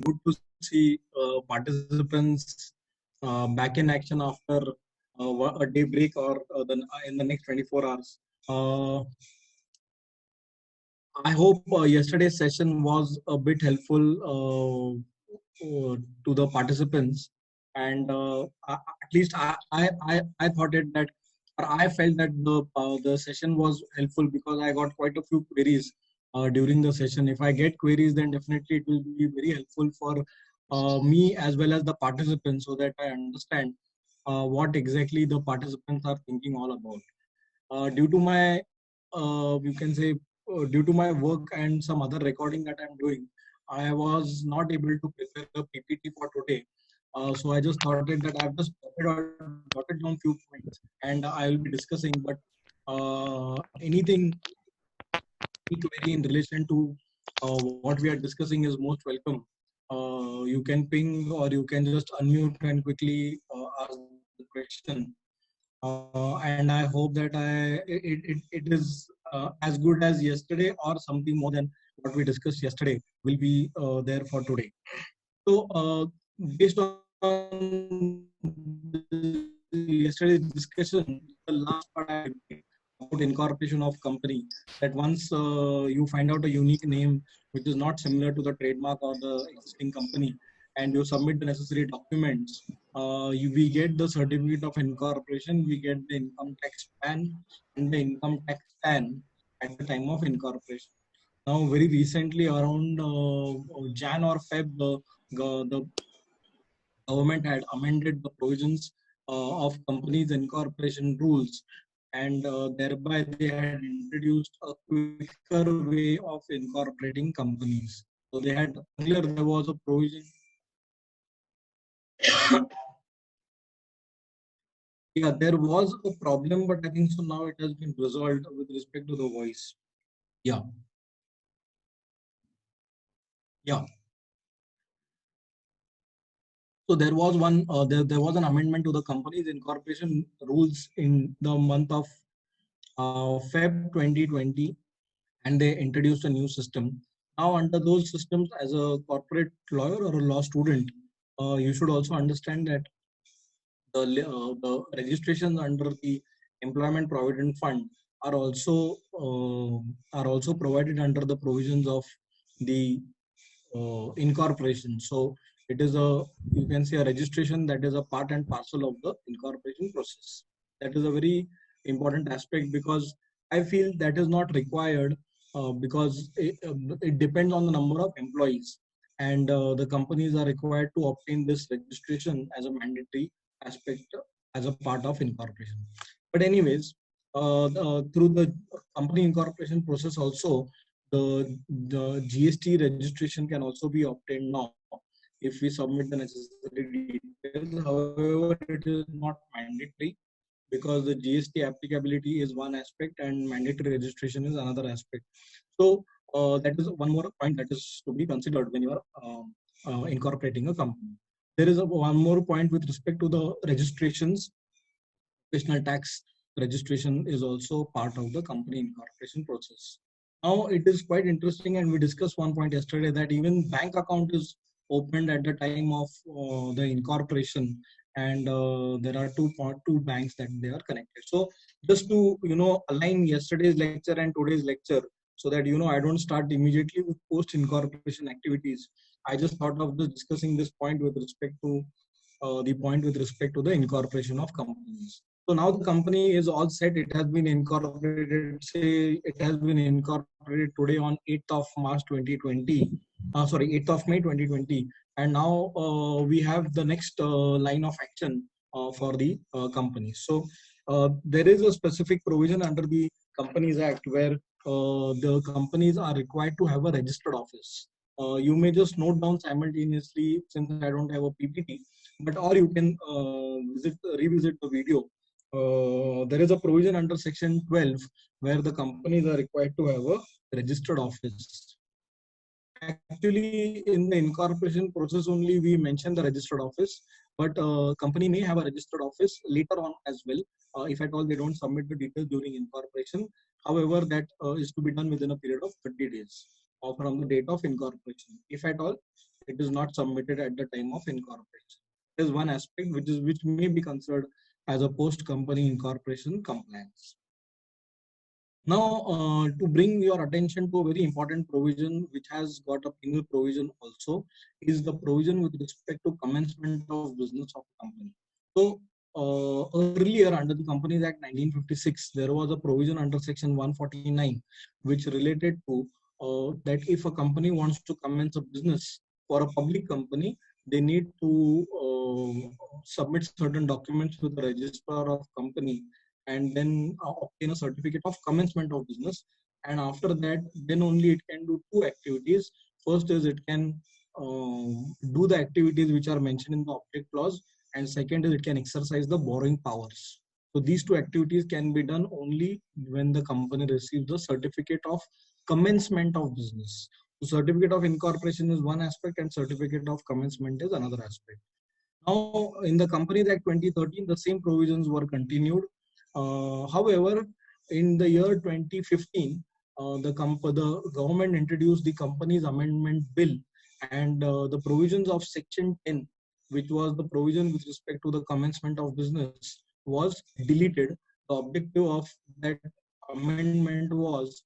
good to see participants back in action after a day break or in the next 24 hours. I hope yesterday's session was a bit helpful to the participants, and at least I thought it that, or I felt that the session was helpful because I got quite a few queries during the session. If I get queries, then definitely it will be very helpful for me as well as the participants, so that I understand what exactly the participants are thinking all about. Due to my, you can say, due to my work and some other recording that I'm doing, I was not able to prepare the PPT for today. So I just thought it that I've just jotted down few points and I will be discussing. But anything, any query in relation to what we are discussing is most welcome. You can ping or you can just unmute and quickly ask the question. And I hope that it is as good as yesterday or something more than what we discussed yesterday will be there for today. So based on yesterday's discussion, the last part I did about incorporation of company, that once you find out a unique name which is not similar to the trademark or the existing company, and you submit the necessary documents, we get the certificate of incorporation, we get the income tax PAN and the income tax TAN at the time of incorporation. Now, very recently, around Jan or Feb, the government had amended the provisions of companies incorporation rules, and thereby they had introduced a quicker way of incorporating companies. So they had, earlier there was a provision. Yeah, there was a problem, but I think so now it has been resolved with respect to the voice. Yeah. Yeah. So there was there was an amendment to the companies incorporation rules in the month of Feb 2020, and they introduced a new system. Now, under those systems, as a corporate lawyer or a law student, you should also understand that the registrations under the Employment Provident Fund are also provided under the provisions of the incorporation. So it is a, you can say, a registration that is a part and parcel of the incorporation process. That is a very important aspect, because I feel that is not required because it depends on the number of employees, and the companies are required to obtain this registration as a mandatory aspect as a part of incorporation. But anyways, through the company incorporation process also, the GST registration can also be obtained now if we submit the necessary details. However, it is not mandatory, because the GST applicability is one aspect and mandatory registration is another aspect. So that is one more point that is to be considered when you are incorporating a company. There is one more point with respect to the registrations. Professional tax registration is also part of the company incorporation process. Now it is quite interesting, and we discussed one point yesterday, that even bank account is opened at the time of the incorporation, and there are two banks that they are connected. So just to align yesterday's lecture and today's lecture, so that I don't start immediately with post incorporation activities, I just thought of discussing this point with respect to the incorporation of companies. So now the company is all set. It has been incorporated. Say it has been incorporated today on 8th of March 2020. 8th of May 2020. And now we have the next line of action for the companies. So there is a specific provision under the Companies Act where the companies are required to have a registered office. You may just note down simultaneously, since I don't have a PPT, but or you can revisit the video. There is a provision under section 12 where the companies are required to have a registered office. Actually, in the incorporation process only we mention the registered office, but company may have a registered office later on as well, if at all they don't submit the details during incorporation. However, that is to be done within a period of 30 days from the date of incorporation. If at all it is not submitted at the time of incorporation. There is one aspect which may be considered as a post-company incorporation compliance. Now, to bring your attention to a very important provision which has got a penal provision also, is the provision with respect to commencement of business of the company. So, earlier under the Companies Act 1956, there was a provision under section 149 which related to that if a company wants to commence a business for a public company, they need to submit certain documents with the registrar of company and then obtain a certificate of commencement of business. And after that, then only it can do two activities. First is it can do the activities which are mentioned in the object clause, and second is it can exercise the borrowing powers. So these two activities can be done only when the company receives the certificate of commencement of business. So certificate of incorporation is one aspect and certificate of commencement is another aspect. Now, in the Companies Act 2013, the same provisions were continued. However, in the year 2015, the government introduced the Companies Amendment Bill, and the provisions of Section 10, which was the provision with respect to the commencement of business, was deleted. The objective of that amendment was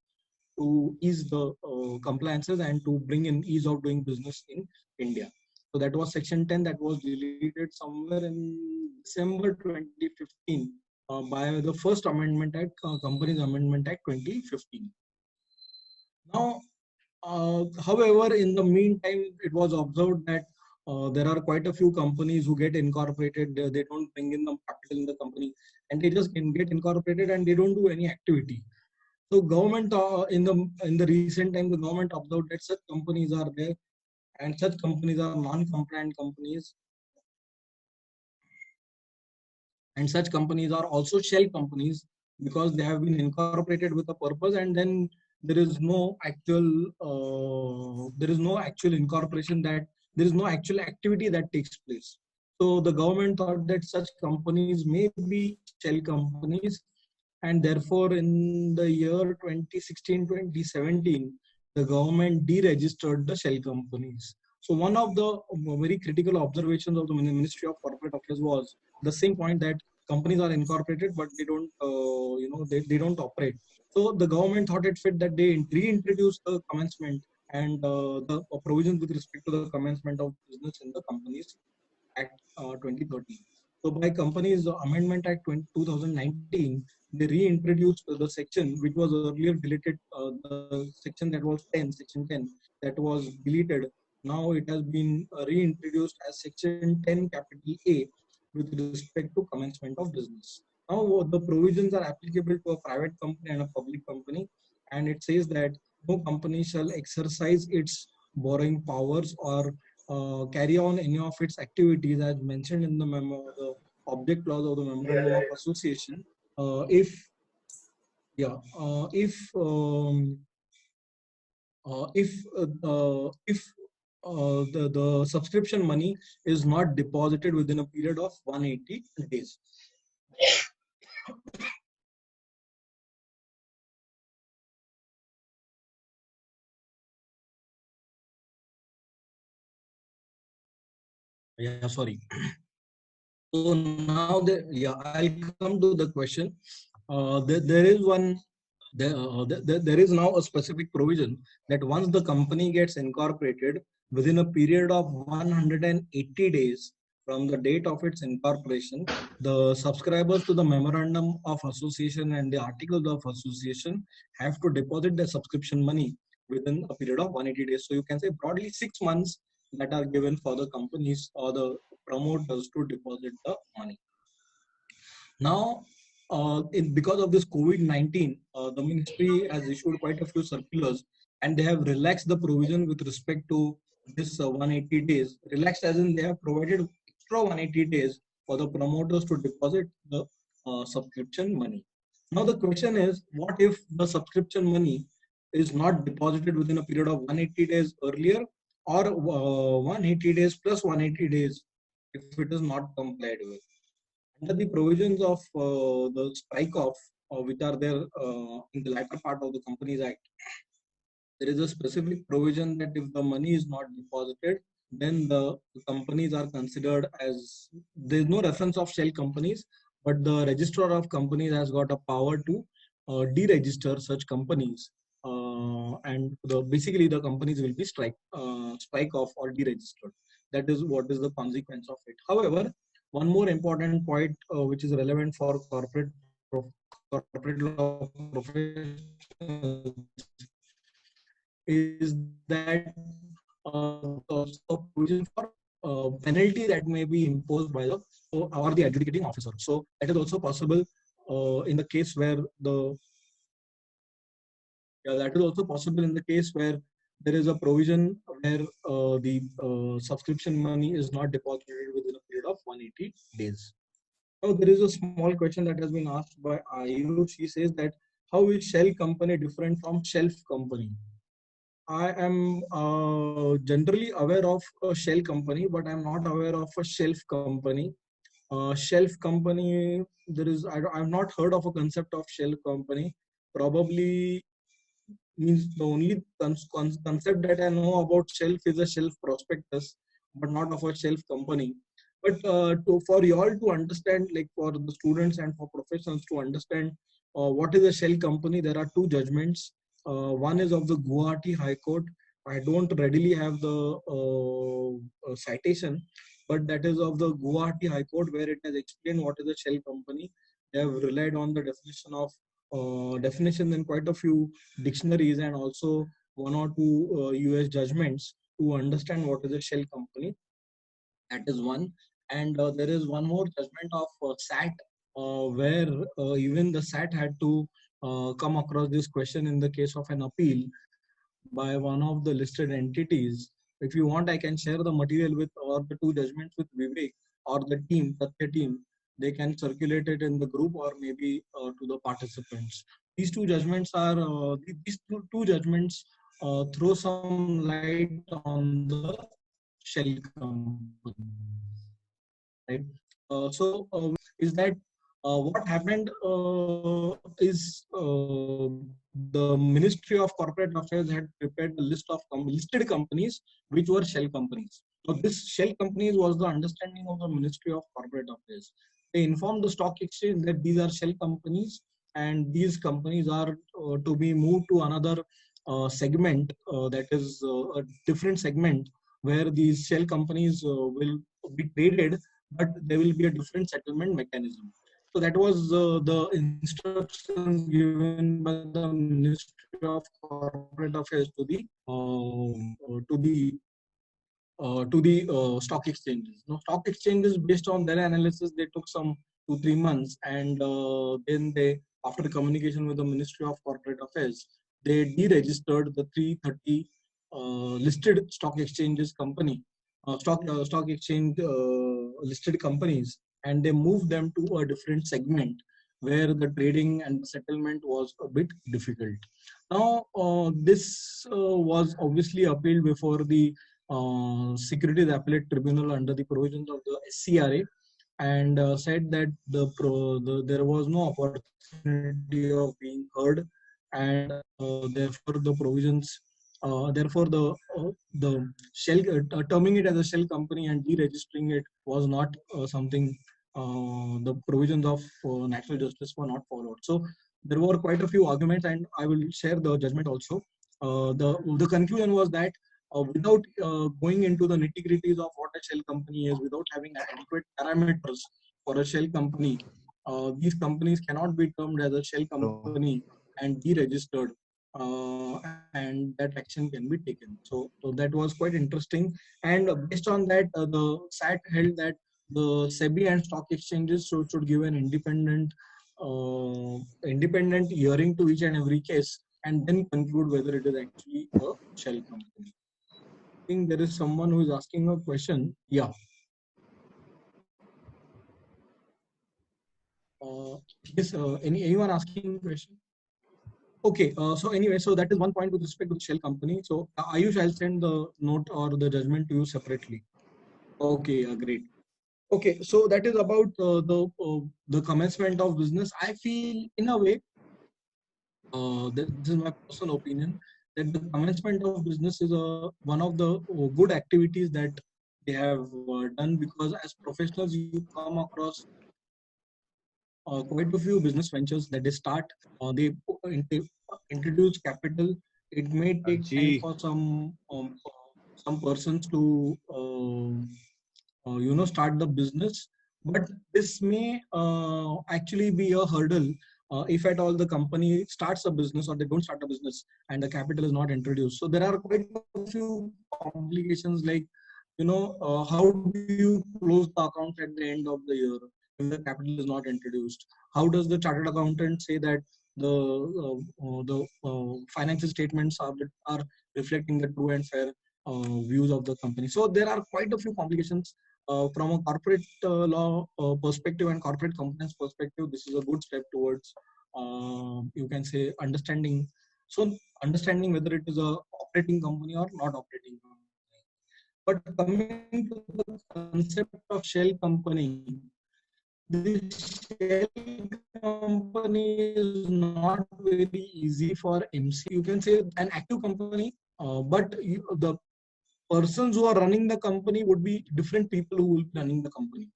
to ease the compliances and to bring in ease of doing business in India. So that was section 10 that was deleted somewhere in December 2015 by the first amendment act, Companies Amendment Act 2015. Now, however, in the meantime, it was observed that there are quite a few companies who get incorporated. They don't bring in the capital in the company, and they just can get incorporated and they don't do any activity. So government in the recent time, the government observed that such companies are there, and such companies are non-compliant companies, and such companies are also shell companies because they have been incorporated with a purpose, and then there is no actual incorporation, that there is no actual activity that takes place. So the government thought that such companies may be shell companies, and therefore in the year 2016-2017 the government deregistered the shell companies. So one of the very critical observations of the Ministry of Corporate Affairs was the same point, that companies are incorporated but they don't they don't operate. So the government thought it fit that they reintroduce the commencement and the provisions with respect to the commencement of business in the Companies Act 2013. So by Companies Amendment Act 2019, they reintroduced the section which was earlier deleted, the section that was 10, section 10, that was deleted. Now it has been reintroduced as section 10 capital A with respect to commencement of business. Now the provisions are applicable to a private company and a public company, and it says that no company shall exercise its borrowing powers or carry on any of its activities as mentioned in the the object clause of the memorandum of association if yeah if the subscription money is not deposited within a period of 180 days. Yeah, sorry. So now I'll come to the question. There is one. There is now a specific provision that once the company gets incorporated, within a period of 180 days from the date of its incorporation, the subscribers to the memorandum of association and the articles of association have to deposit their subscription money within a period of 180 days. So you can say broadly 6 months that are given for the companies or the promoters to deposit the money. Now, because of this COVID-19, the ministry has issued quite a few circulars, and they have relaxed the provision with respect to this 180 days. Relaxed as in they have provided extra 180 days for the promoters to deposit the subscription money. Now the question is, what if the subscription money is not deposited within a period of 180 days earlier, or 180 days plus 180 days if it is not complied with? Under the provisions of the strike off, which are there in the latter part of the Companies Act, there is a specific provision that if the money is not deposited then the companies are considered as, there's no reference of shell companies, but the registrar of companies has got a power to deregister such companies, and basically the companies will be strike off or deregistered. That is what is the consequence of it. However, one more important point which is relevant for corporate law professionals is that also a provision for penalty that may be imposed by the or the adjudicating officer. So that is also possible in the case where that is also possible in the case where there is a provision where the subscription money is not deposited within a period of 180 days. Now there is a small question that has been asked by Ayu. She says that how is shell company different from shelf company? I am generally aware of a shell company, but I'm not aware of a shelf company. Shelf company, I've not heard of a concept of shelf company. Probably means the only concept that I know about shelf is a shelf prospectus, but not of a shelf company. But for you all to understand, like for the students and for professionals to understand what is a shell company, there are two judgments. One is of the Guwahati High Court. I don't readily have the citation, but that is of the Guwahati High Court, where it has explained what is a shell company. They have relied on the definition in quite a few dictionaries and also one or two US judgments to understand what is a shell company. That is one. And there is one more judgment of SAT, where even the SAT had to come across this question in the case of an appeal by one of the listed entities. If you want, I can share the material with or the two judgments with Vivek or the team, Tatya team. They can circulate it in the group or maybe to the participants. These two judgments are two judgments throw some light on the shell company, right? Is that what happened is the Ministry of Corporate Affairs had prepared a list of listed companies which were shell companies. So this shell companies was the understanding of the Ministry of Corporate Affairs. They informed the stock exchange that these are shell companies and these companies are to be moved to another segment, that is a different segment where these shell companies will be traded, but there will be a different settlement mechanism. So that was the instructions given by the Ministry of Corporate Affairs to the stock exchanges. Now, stock exchanges, based on their analysis, they took some 2-3 months, and then they, after the communication with the Ministry of Corporate Affairs, they deregistered the 330 listed stock exchanges company, stock exchange listed companies, and they moved them to a different segment where the trading and settlement was a bit difficult. Now, this was obviously appealed before the Securities Appellate Tribunal under the provisions of the SCRA, and said that there was no opportunity of being heard, and therefore the provisions, therefore the shell terming it as a shell company and deregistering it was not something. The provisions of national justice were not followed. So there were quite a few arguments, and I will share the judgment also. The conclusion was that without going into the nitty-gritties of what a shell company is, without having adequate parameters for a shell company, these companies cannot be termed as a shell company and deregistered, and that action can be taken. So that was quite interesting. And based on that, the SAT held that the SEBI and stock exchanges should give an independent hearing to each and every case, and then conclude whether it is actually a shell company. I think there is someone who is asking a question. Yeah. Yes. Anyone asking a question? Okay. So anyway, so that is one point with respect to the shell company. So Ayush, I'll send the note or the judgment to you separately. Okay. Great. Okay. So that is about the commencement of business. I feel in a way, this is my personal opinion. that the commencement of business is one of the good activities that they have done, because as professionals you come across quite a few business ventures that they start. They introduce capital. It may take time Ji. for some persons to start the business, but this may actually be a hurdle if at all the company starts a business or they don't start a business and the capital is not introduced. So there are quite a few complications, like how do you close the account at the end of the year if the capital is not introduced? How does the chartered accountant say that the financial statements are reflecting the true and fair views of the company? So there are quite a few complications from a corporate law perspective and corporate compliance perspective. This is a good step towards you can say understanding. So understanding whether it is a operating company or not operating company. But coming to the concept of shell company, this shell company is not very easy for MC. You can say an active company, but the persons who are running the company would be different people who will be running the company.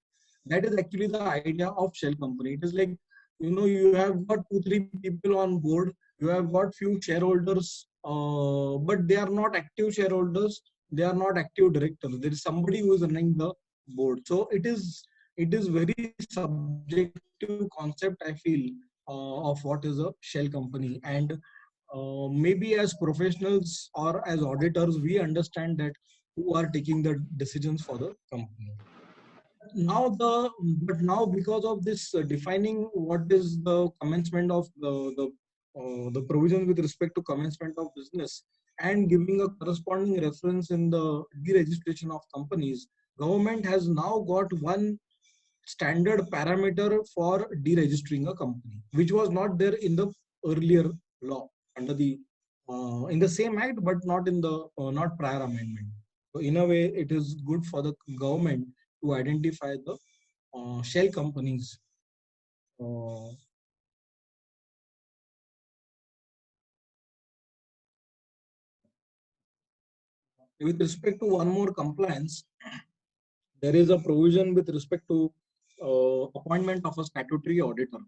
That is actually the idea of shell company. It is like, you have got 2 3 people on board, you have got few shareholders, but they are not active shareholders, they are not active directors. There is somebody who is running the board. So it is very subjective concept, I feel, of what is a shell company. And maybe as professionals or as auditors, we understand that who are taking the decisions for the company. Now but now, because of this defining what is the commencement of the provision with respect to commencement of business and giving a corresponding reference in the deregistration of companies, government has now got one standard parameter for deregistering a company, which was not there in the earlier law under the in the same act, but not in the not prior amendment. So in a way, it is good for the government to identify the shell companies. Uh, with respect to one more compliance, there is a provision with respect to appointment of a statutory auditor.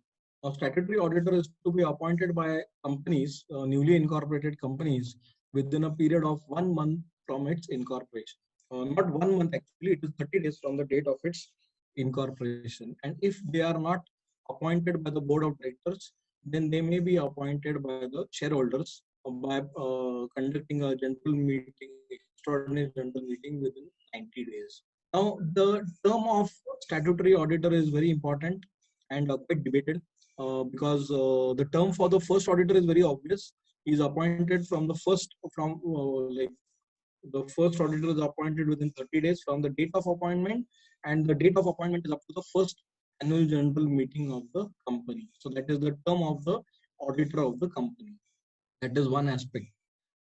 A statutory auditor is to be appointed by companies, newly incorporated companies, within a period of 1 month from its incorporation. Not 1 month actually, it is 30 days from the date of its incorporation. And if they are not appointed by the board of directors, then they may be appointed by the shareholders by conducting a general meeting, extraordinary general meeting within 90 days. Now, the term of statutory auditor is very important and quite debated because the term for the first auditor is very obvious. He is appointed from the first, from like the first auditor is appointed within 30 days from the date of appointment, and the date of appointment is up to the first annual general meeting of the company. So that is the term of the auditor of the company. That is one aspect.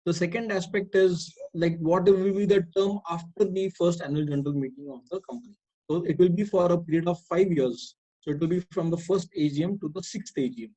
The second aspect is like what will be the term after the first annual general meeting of the company. So it will be for a period of 5 years. So it will be from the first AGM to the sixth AGM.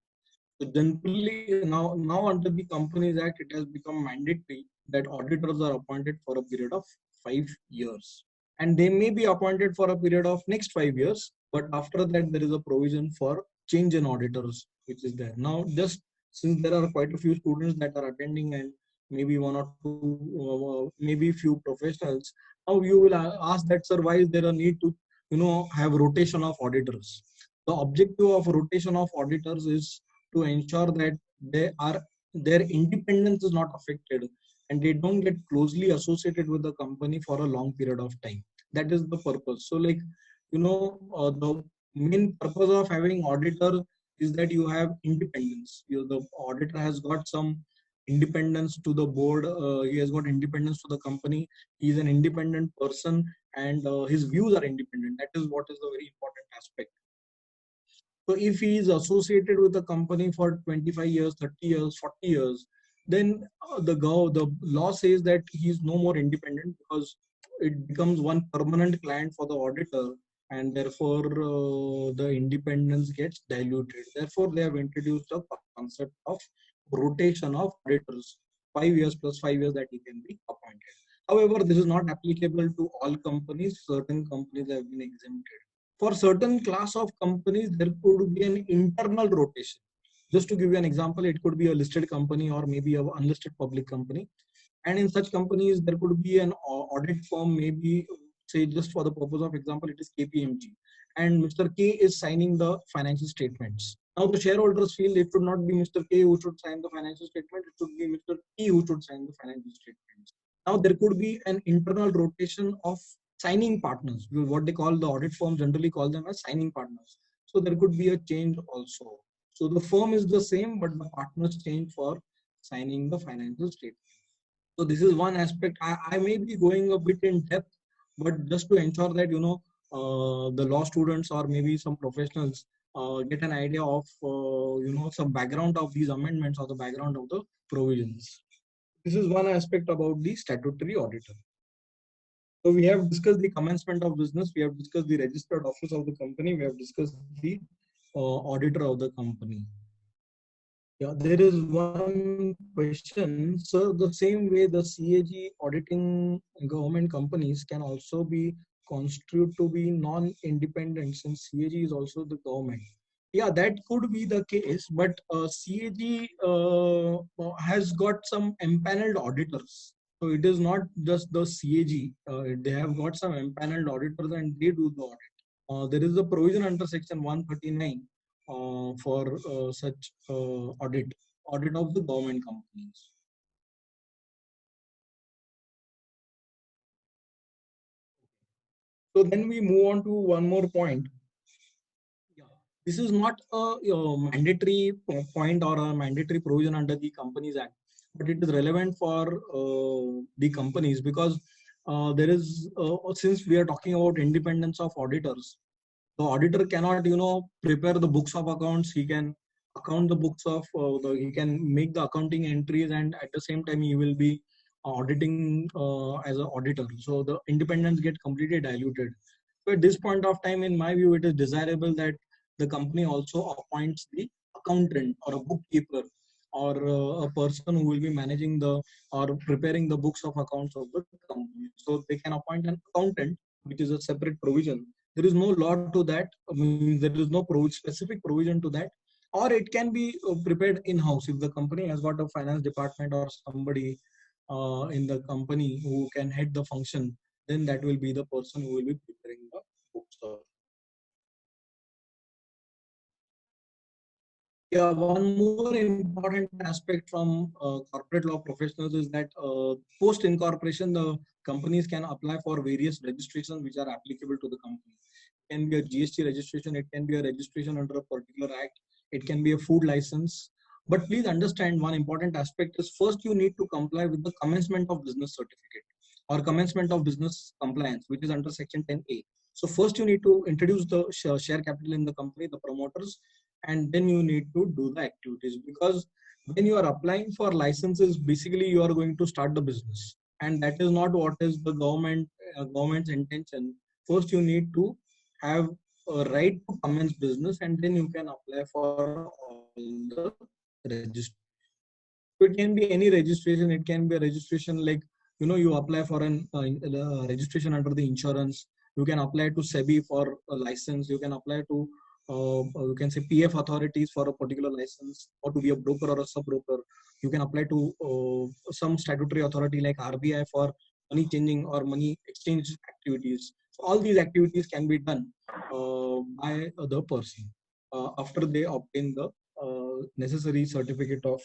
So generally now under the Companies Act, it has become mandatory that auditors are appointed for a period of 5 years. And they may be appointed for a period of next 5 years, but after that there is a provision for change in auditors, which is there. Now, just since there are quite a few students that are attending and maybe one or two, maybe few professionals, now you will ask that, sir, why is there a need to, have rotation of auditors? The objective of rotation of auditors is to ensure that their independence is not affected and they don't get closely associated with the company for a long period of time. That is the purpose. So like, the main purpose of having auditor is that you have independence. The auditor has got some independence to the board, he has got independence to the company, he is an independent person, and his views are independent. That is what is the very important aspect. So if he is associated with the company for 25 years, 30 years, 40 years, then the law says that he is no more independent, because it becomes one permanent client for the auditor, and therefore the independence gets diluted. Therefore, they have introduced a concept of rotation of auditors. 5 years plus 5 years that he can be appointed. However, this is not applicable to all companies. Certain companies have been exempted. For certain class of companies, there could be an internal rotation. Just to give you an example, it could be a listed company or maybe an unlisted public company. And in such companies, there could be an audit firm, maybe say just for the purpose of example, it is KPMG. And Mr. K is signing the financial statements. Now the shareholders feel it should not be Mr. K who should sign the financial statement, it should be Mr. P who should sign the financial statements. Now there could be an internal rotation of signing partners. What they call the audit firm generally call them as signing partners. So there could be a change also. So the firm is the same, but the partners change for signing the financial statement. So this is one aspect. I may be going a bit in depth, but just to ensure that the law students or maybe some professionals get an idea of some background of these amendments or the background of the provisions. This is one aspect about the statutory auditor. So we have discussed the commencement of business, we have discussed the registered office of the company, we have discussed the auditor of the company. Yeah, there is one question. So the same way the CAG auditing government companies can also be constituted to be non-independent, since CAG is also the government. Yeah, that could be the case, but CAG has got some empaneled auditors. So it is not just the CAG. They have got some empaneled auditors and they do the audit. There is a provision under section 139 for such audit of the government companies. So then we move on to one more point. Yeah. This is not a mandatory point or a mandatory provision under the Companies Act, but it is relevant for the companies because there is, since we are talking about independence of auditors, the auditor cannot prepare the books of accounts. He can account the books of he can make the accounting entries, and at the same time he will be auditing as an auditor. So the independence get completely diluted. So at this point of time, in my view, it is desirable that the company also appoints the accountant or a bookkeeper or a person who will be managing the or preparing the books of accounts of the company. So they can appoint an accountant, which is a separate provision. There is no law to that. I mean, there is no specific provision to that, or it can be prepared in-house if the company has got a finance department or somebody in the company who can head the function. Then that will be the person who will be preparing the books. Yeah, one more important aspect from corporate law professionals is that post incorporation, the companies can apply for various registrations which are applicable to the company. It can be a GST registration, it can be a registration under a particular act, it can be a food license. But please understand, one important aspect is first you need to comply with the commencement of business certificate or commencement of business compliance, which is under section 10A. So first you need to introduce the share capital in the company, the promoters, and then you need to do the activities, because when you are applying for licenses, basically you are going to start the business, and that is not what is the government's intention. First you need to have a right to commence business, and then you can apply for all the registration. So it can be any registration. It can be a registration like you apply for an registration under the insurance. You can apply to SEBI for a license. You can apply to you can say PF authorities for a particular license, or to be a broker or a sub broker. You can apply to some statutory authority like RBI for money changing or money exchange activities. So all these activities can be done by the person after they obtain the necessary certificate of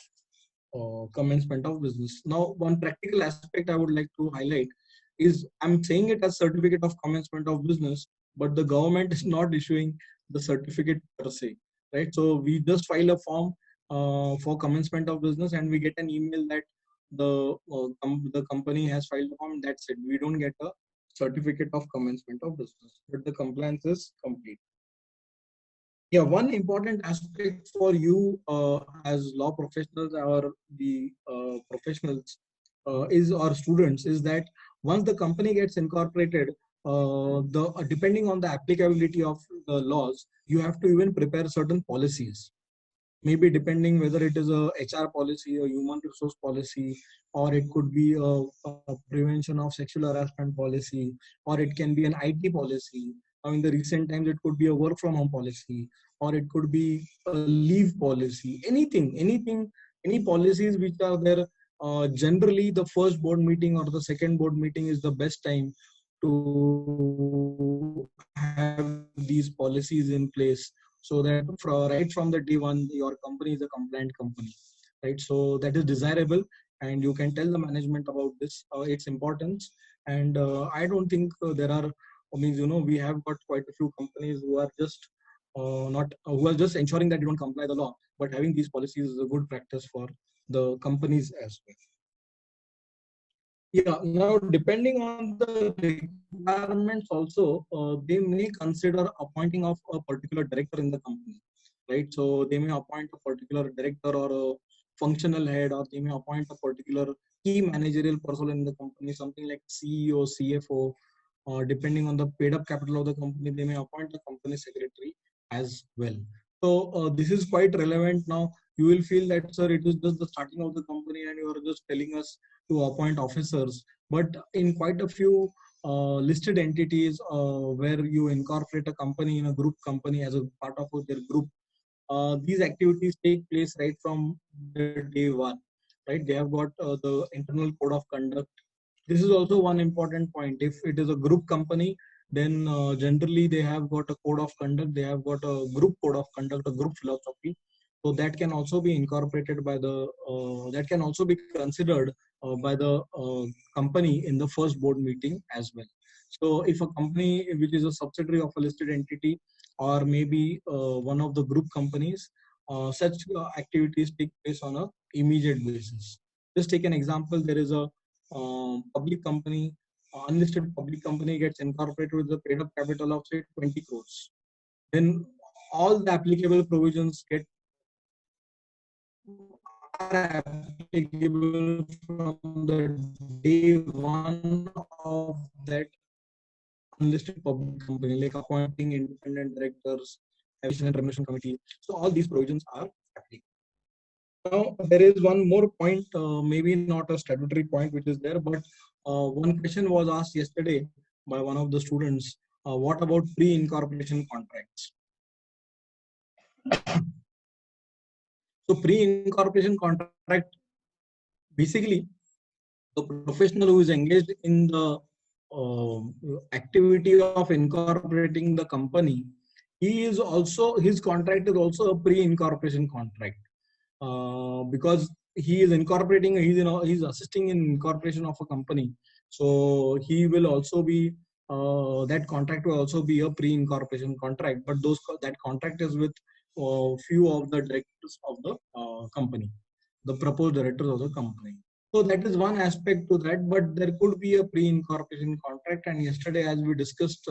commencement of business. Now, one practical aspect I would like to highlight is, I'm saying it as certificate of commencement of business, but the government is not issuing the certificate per se, right? So we just file a form for commencement of business, and we get an email that the company has filed a form. That's it. We don't get a certificate of commencement of business, but the compliance is complete. Yeah, one important aspect for you as law professionals or the professionals is or students is that once the company gets incorporated, the depending on the applicability of the laws, you have to even prepare certain policies. maybe depending whether it is a HR policy, a human resource policy, or it could be a prevention of sexual harassment policy, or it can be an IT policy. In the recent times, it could be a work from home policy, or it could be a leave policy. Anything, any policies which are there. Generally, the first board meeting or the second board meeting is the best time to have these policies in place, so that right from the day one your company is a compliant company, right? So that is desirable, and you can tell the management about this, its importance. And I don't think there are, I mean, we have got quite a few companies who are just not who are just ensuring that you don't comply the law, but having these policies is a good practice for the companies as well. Yeah, now depending on the requirements also, they may consider appointing of a particular director in the company, right? So they may appoint a particular director or a functional head, or they may appoint a particular key managerial person in the company, something like CEO, CFO, depending on the paid up capital of the company, they may appoint a company secretary as well. So this is quite relevant now. You will feel that, sir, it is just the starting of the company and you are just telling us to appoint officers. But in quite a few listed entities where you incorporate a company in a group company as a part of their group, these activities take place right from the day one, right? They have got the internal code of conduct. This is also one important point. If it is a group company, then generally they have got a code of conduct. They have got a group code of conduct, a group philosophy. So that can also be incorporated by the, that can also be considered by the company in the first board meeting as well. So if a company which is a subsidiary of a listed entity, or maybe one of the group companies, such activities take place on a immediate basis. Just take an example. There is a public company, unlisted public company gets incorporated with the paid up capital of say 20 crores. Then all the applicable provisions are applicable from the day one of that unlisted public company, like appointing independent directors, and remuneration committee. So all these provisions are applicable. Now, there is one more point, maybe not a statutory point which is there, but one question was asked yesterday by one of the students. What about pre-incorporation contracts? So pre-incorporation contract, basically the professional who is engaged in the activity of incorporating the company, his contract is also a pre-incorporation contract. Because he is incorporating, he's assisting in incorporation of a company, so he will also be that contract will also be a pre-incorporation contract, but that contract is with few of the directors of the company, the proposed directors of the company. So that is one aspect to that, but there could be a pre-incorporation contract. And yesterday, as we discussed,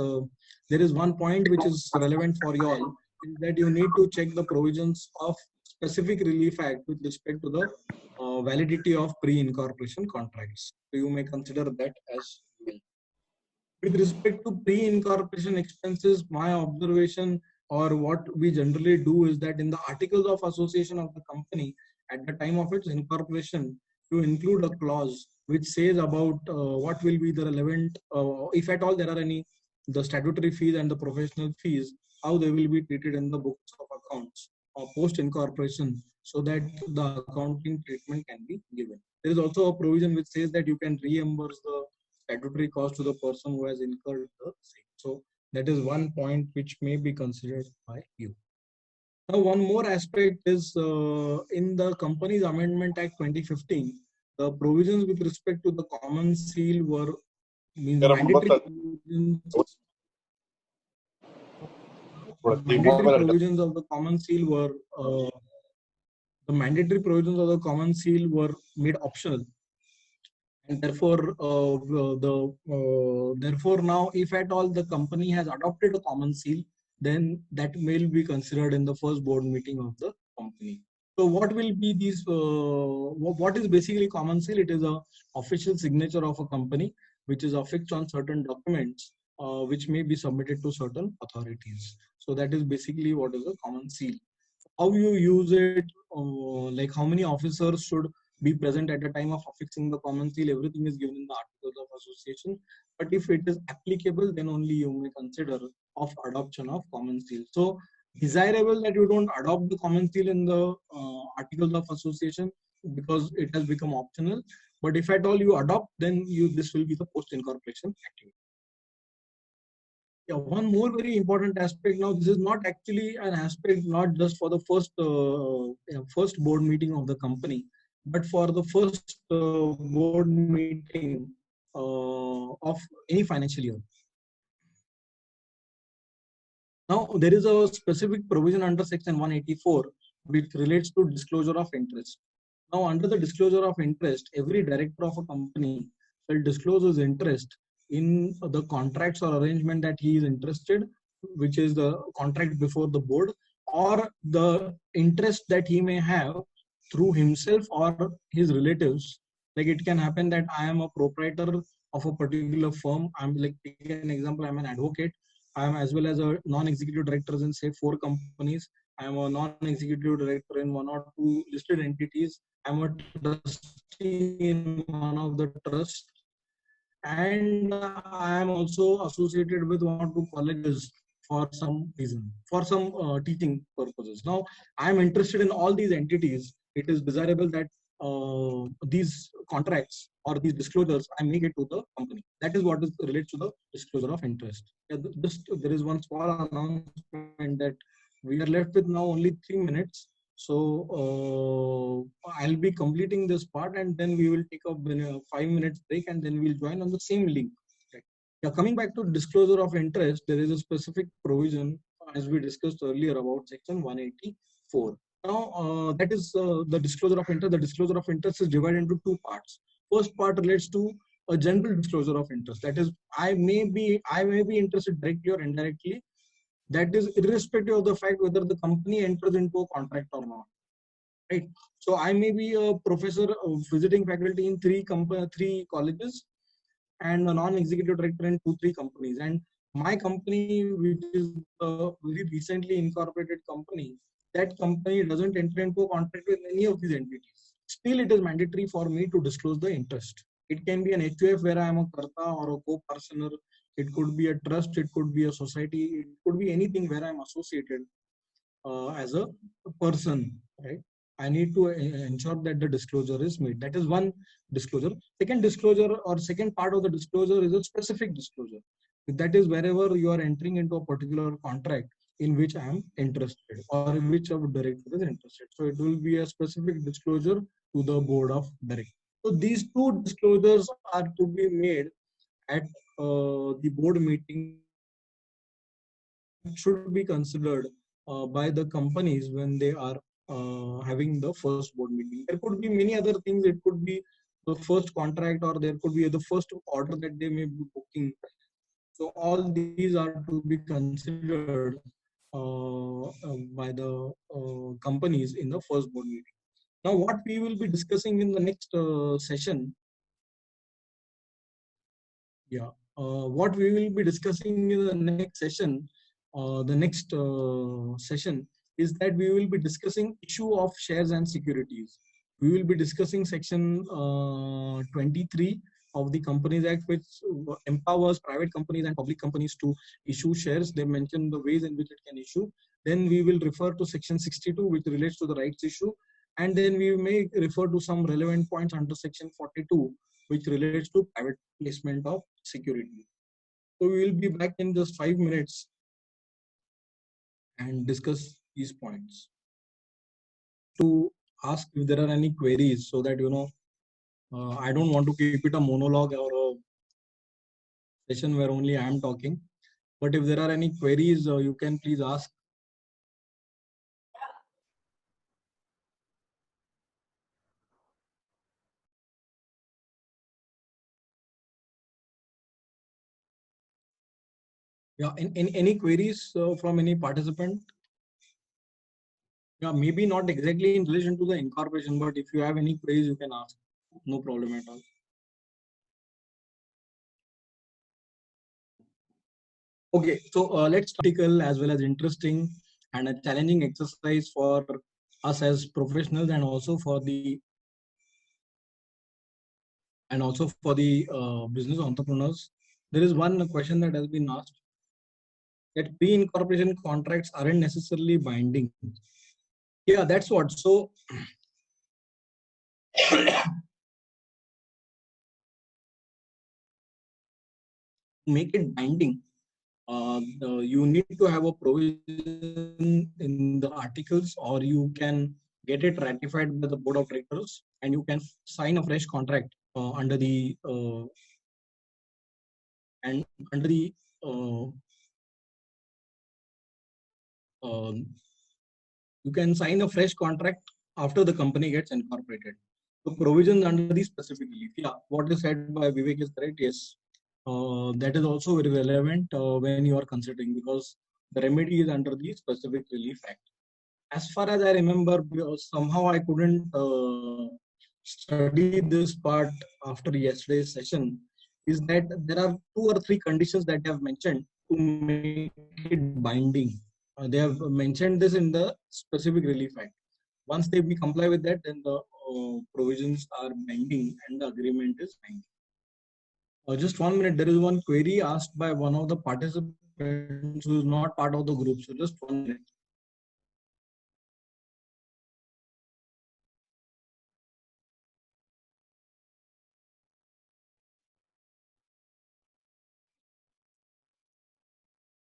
there is one point which is relevant for you all, is that you need to check the provisions of Specific Relief Act with respect to the validity of pre-incorporation contracts. So you may consider that as well. With respect to pre-incorporation expenses, my observation or what we generally do is that in the articles of association of the company at the time of its incorporation, you include a clause which says about what will be the relevant, if at all there are any, the statutory fees and the professional fees, how they will be treated in the books of accounts post incorporation, so that the accounting treatment can be given. There is also a provision which says that you can reimburse the statutory cost to the person who has incurred the same. So that is one point which may be considered by you. Now, one more aspect is in the Companies Amendment Act 2015, the provisions with respect to the common seal were mandatory provisions of the common seal were the mandatory provisions of the common seal were made optional, and therefore therefore now if at all the company has adopted a common seal, then that will be considered in the first board meeting of the company. So what will be these what is basically common seal? It is a official signature of a company which is affixed on certain documents which may be submitted to certain authorities. So that is basically what is a common seal. how you use it, like how many officers should be present at the time of affixing the common seal. Everything is given in the Articles of Association. But if it is applicable, then only you may consider of adoption of common seal. So desirable that you don't adopt the common seal in the Articles of Association because it has become optional. But if at all you adopt, then this will be the post incorporation activity. Yeah, one more very important aspect. Now, this is not actually an aspect not just for the first board meeting of the company, but for the first board meeting of any financial year. Now, there is a specific provision under Section 184 which relates to disclosure of interest. Now, under the disclosure of interest, every director of a company will disclose his interest in the contracts or arrangement that he is interested, which is the contract before the board, or the interest that he may have through himself or his relatives. Like it can happen that I am a proprietor of a particular firm. I'm like, take an example, I'm an advocate. I am as well as a non-executive director in say 4 companies. I am a non-executive director in 1 or 2 listed entities. I'm a trustee in one of the trusts, and I am also associated with 1 or 2 colleges for some reason, for some teaching purposes. Now, I am interested in all these entities. It is desirable that these contracts or these disclosures I make it to the company. That is what is related to the disclosure of interest. There is one small announcement that we are left with now only 3 minutes. So I'll be completing this part and then we will take a 5 minutes break and then we'll join on the same link. Right. Yeah, coming back to disclosure of interest, there is a specific provision as we discussed earlier about Section 184. Now that is the disclosure of interest. The disclosure of interest is divided into 2 parts. First part relates to a general disclosure of interest. That is, I may be interested directly or indirectly. That is irrespective of the fact whether the company enters into a contract or not, right? So I may be a professor visiting faculty in 3 colleges and a non-executive director in 2-3 companies, and my company, which is a very recently incorporated company, that company doesn't enter into a contract with any of these entities. Still, it is mandatory for me to disclose the interest. It can be an HUF where I am a karta or a co-partner. It could be a trust. It could be a society. It could be anything where I am associated as a person, right? I need to ensure that the disclosure is made. That is one disclosure. Second disclosure or second part of the disclosure is a specific disclosure. That is wherever you are entering into a particular contract in which I am interested or in which our director is interested. So it will be a specific disclosure to the board of directors. So these 2 disclosures are to be made at the board meeting, should be considered by the companies when they are having the first board meeting. There could be many other things. It could be the first contract, or there could be the first order that they may be booking. So all these are to be considered by the companies in the first board meeting. Now, what we will be discussing in the next session, what we will be discussing in the next session, is that we will be discussing issue of shares and securities. We will be discussing section 23 of the Companies Act, which empowers private companies and public companies to issue shares. They mention the ways in which it can issue. Then we will refer to section 62, which relates to the rights issue. And then we may refer to some relevant points under section 42, which relates to private placement of security. So we will be back in just 5 minutes and discuss these points. To ask if there are any queries, so that I don't want to keep it a monologue or a session where only I am talking. But if there are any queries, you can please ask. Yeah, in any queries from any participant? Yeah, maybe not exactly in relation to the incorporation, but if you have any queries, you can ask. No problem at all. Okay, so let's article as well as interesting and a challenging exercise for us as professionals, and also for the business entrepreneurs. There is one question that has been asked, that pre-incorporation contracts aren't necessarily binding. Yeah, that's what. So make it binding, you need to have a provision in the articles, or you can get it ratified by the board of directors, and you can sign a fresh contract under the and under the uh, you can sign a fresh contract after the company gets incorporated. The provisions under the specific relief. Yeah, what is said by Vivek is correct. Yes, that is also very relevant when you are considering, because the remedy is under the Specific Relief Act. As far as I remember, somehow I couldn't study this part after yesterday's session, is that there are 2 or 3 conditions that they have mentioned to make it binding. They have mentioned this in the Specific Relief Act. Once they comply with that, then the provisions are binding and the agreement is binding. Just 1 minute, there is one query asked by one of the participants who is not part of the group. So just 1 minute.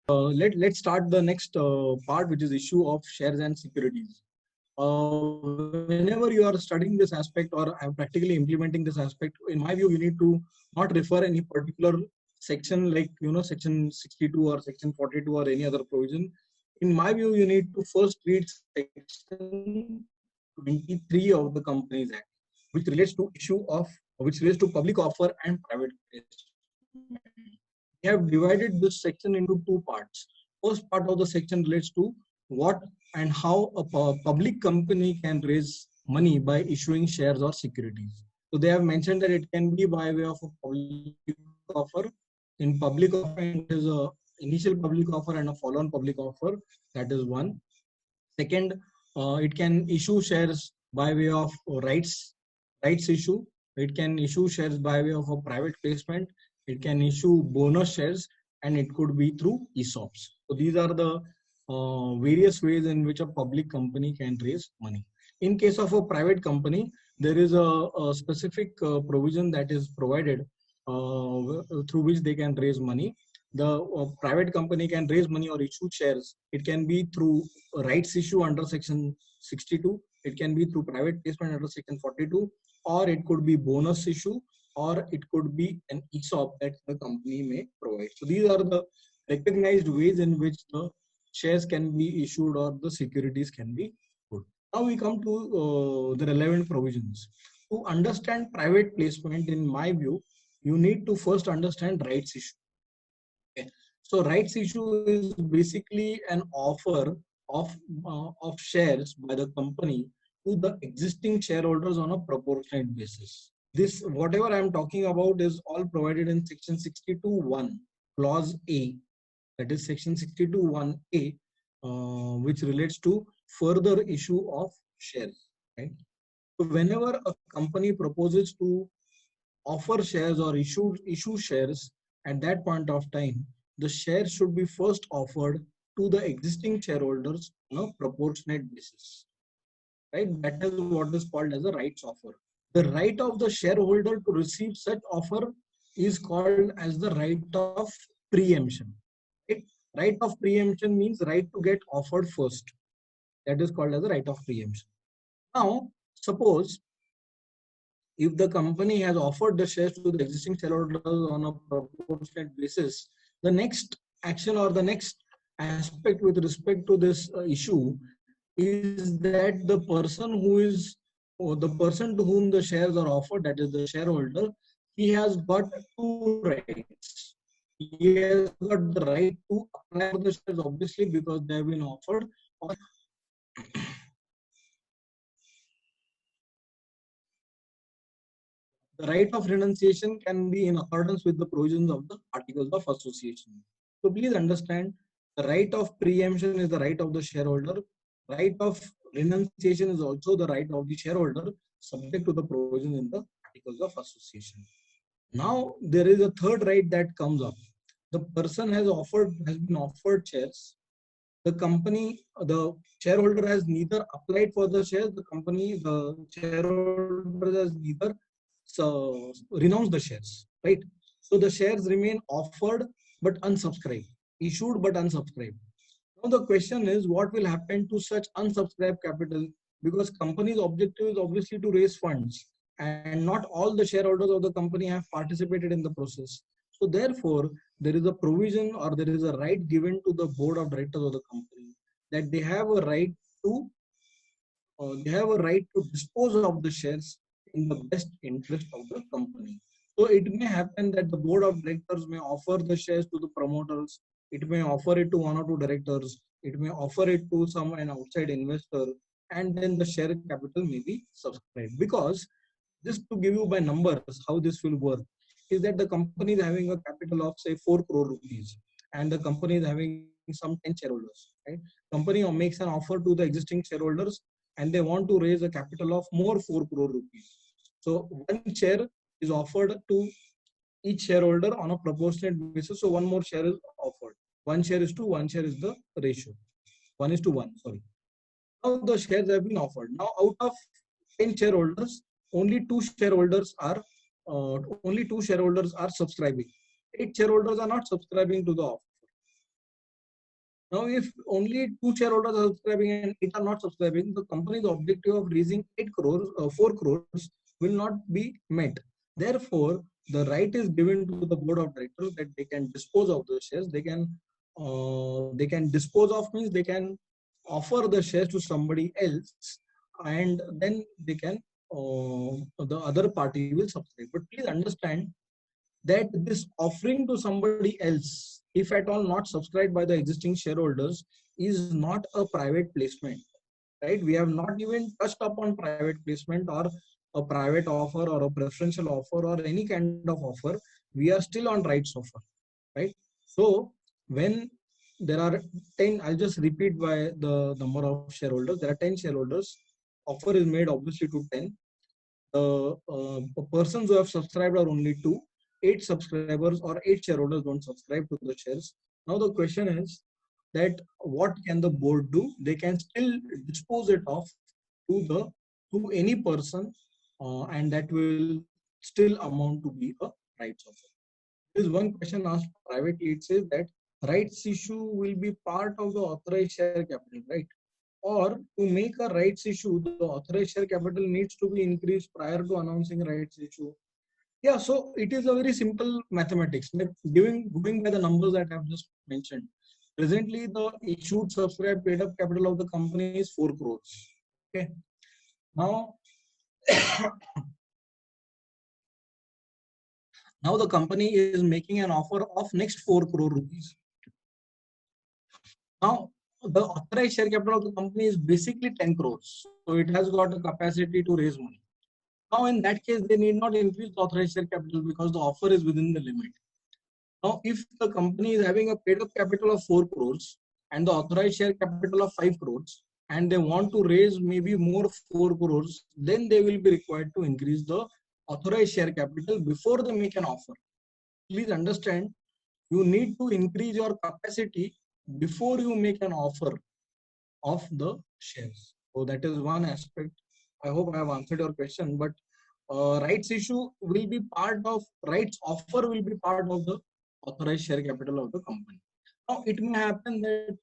Let's start the next part, which is issue of shares and securities. Whenever you are studying this aspect or practically implementing this aspect, in my view, you need to not refer any particular section, like section 62 or section 42 or any other provision. In my view, you need to first read section 23 of the Companies Act, which relates to public offer and private placement. We have divided this section into 2 parts. First part of the section relates to what and how a public company can raise money by issuing shares or securities. So they have mentioned that it can be by way of a public offer. In public offer, it is a initial public offer and a follow-on public offer. That is one. Second, it can issue shares by way of rights issue. It can issue shares by way of a private placement. It can issue bonus shares, and it could be through ESOPs. So these are the various ways in which a public company can raise money. In case of a private company, there is a specific provision that is provided through which they can raise money. The private company can raise money or issue shares. It can be through rights issue under section 62. It can be through private placement under section 42, or it could be bonus issue, or it could be an ESOP that the company may provide. So these are the recognized ways in which the shares can be issued or the securities can be put. Now we come to the relevant provisions. To understand private placement, in my view, you need to first understand rights issue. Okay. So rights issue is basically an offer of shares by the company to the existing shareholders on a proportionate basis. This, whatever I am talking about, is all provided in section 62(1), clause A. That is section 62(1)(a), which relates to further issue of shares. Right. So whenever a company proposes to offer shares or issue shares, at that point of time, the shares should be first offered to the existing shareholders on a proportionate basis. Right? That is what is called as a rights offer. The right of the shareholder to receive such offer is called as the right of preemption. Right? Right of preemption means right to get offered first. That is called as the right of preemption. Now, suppose if the company has offered the shares to the existing shareholders on a proportionate basis, the next action or the next aspect with respect to this issue is that the person who is, or the person to whom the shares are offered, that is the shareholder, he has got 2 rights. He has got the right to apply for the shares, obviously, because they have been offered. The right of renunciation can be in accordance with the provisions of the Articles of Association. So please understand, The right of preemption is the right of the shareholder. Right of renunciation is also the right of the shareholder, subject to the provision in the Articles of Association. Now there is a third right that comes up. The person has been offered shares. The company, the shareholder has neither applied for the shares. The shareholder has neither renounced the shares. Right. So the shares remain offered but unsubscribed, issued but unsubscribed. Now the question is, what will happen to such unsubscribed capital? Because company's objective is obviously to raise funds, and not all the shareholders of the company have participated in the process. So therefore, there is a provision or there is a right given to the board of directors of the company that they have a right to dispose of the shares in the best interest of the company. So it may happen that the board of directors may offer the shares to the promoters. It may offer it to one or two directors. It may offer it to an outside investor, and then the share capital may be subscribed. Because just to give you by numbers how this will work is that the company is having a capital of say 4 crore rupees, and the company is having some 10 shareholders, right? Company makes an offer to the existing shareholders, and they want to raise a capital of more 4 crore rupees. So one share is offered to each shareholder on a proportionate basis. So one more share is offered. One share is to one share is the ratio. 1:1. Sorry. Now the shares have been offered. Now out of 10 shareholders, only two shareholders are subscribing. 8 shareholders are not subscribing to the offer. Now, if only 2 shareholders are subscribing and 8 are not subscribing, the company's objective of raising 4 crores will not be met. Therefore, the right is given to the board of directors that they can dispose of the shares. They can dispose of means they can offer the shares to somebody else, and then they can the other party will subscribe. But please understand that this offering to somebody else, if at all not subscribed by the existing shareholders, is not a private placement, right? We have not even touched upon private placement or a private offer or a preferential offer or any kind of offer. We are still on rights offer, right? So when there are 10, I'll just repeat by the number of shareholders. There are 10 shareholders. Offer is made obviously to 10. Persons who have subscribed are only 2. 8 subscribers or 8 shareholders don't subscribe to the shares. Now the question is that what can the board do? They can still dispose it off to any person, and that will still amount to be a rights offer. There is one question asked privately. It says that rights issue will be part of the authorized share capital, right? Or to make a rights issue, the authorized share capital needs to be increased prior to announcing rights issue. Yeah, so it is a very simple mathematics. Like going by the numbers that I've just mentioned. Presently, the issued, subscribed, paid up capital of the company is 4 crores. Okay. Now, now the company is making an offer of next 4 crore rupees. Now, the authorized share capital of the company is basically 10 crores. So it has got the capacity to raise money. Now, in that case, they need not increase the authorized share capital because the offer is within the limit. Now, if the company is having a paid up capital of 4 crores and the authorized share capital of 5 crores, and they want to raise maybe more 4 crores, then they will be required to increase the authorized share capital before they make an offer. Please understand, you need to increase your capacity before you make an offer of the shares. So that is one aspect. I hope I have answered your question, but rights issue will be rights offer will be part of the authorized share capital of the company. Now it may happen that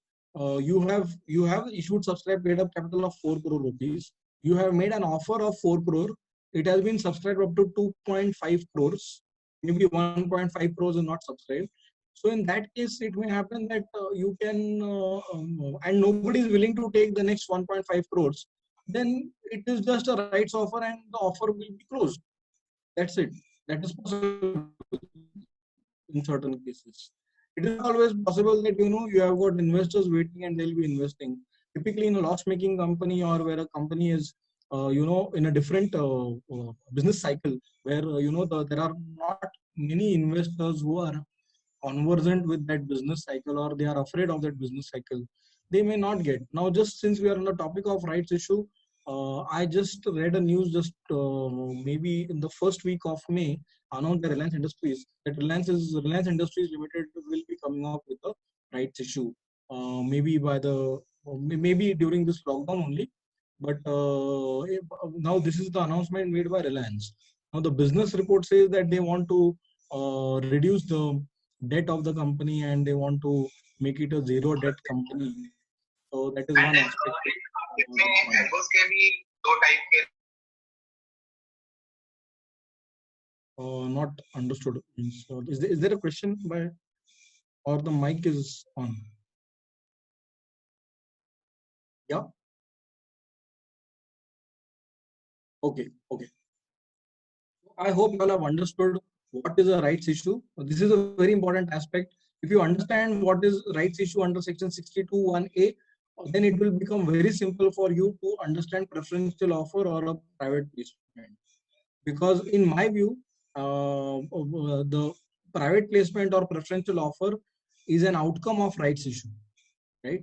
you have issued, subscribed, paid up capital of 4 crore rupees. You have made an offer of 4 crore. It has been subscribed up to 2.5 crores. Maybe 1.5 crores is not subscribed. So in that case, it may happen that you can, and nobody is willing to take the next 1.5 crores. Then it is just a rights offer, and the offer will be closed. That's it. That is possible in certain cases. It is always possible that you have got investors waiting and they'll be investing. Typically, in a loss-making company or where a company is, in a different business cycle, where there are not many investors who are conversant with that business cycle, or they are afraid of that business cycle, they may not get. Now, just since we are on the topic of rights issue, I just read a news just maybe in the first week of May, announced by Reliance Industries that Reliance Industries Limited will be coming up with a rights issue, maybe by the maybe during this lockdown only. But now this is the announcement made by Reliance. Now the business report says that they want to reduce the debt of the company, and they want to make it a zero debt company. So that is one aspect. Not understood. Is there a question by, or the mic is on? Yeah. Okay. Okay. I hope you all have understood what is a rights issue. This is a very important aspect. If you understand what is rights issue under section 62(1)(a), then it will become very simple for you to understand preferential offer or a private placement. Because in my view, the private placement or preferential offer is an outcome of rights issue, right?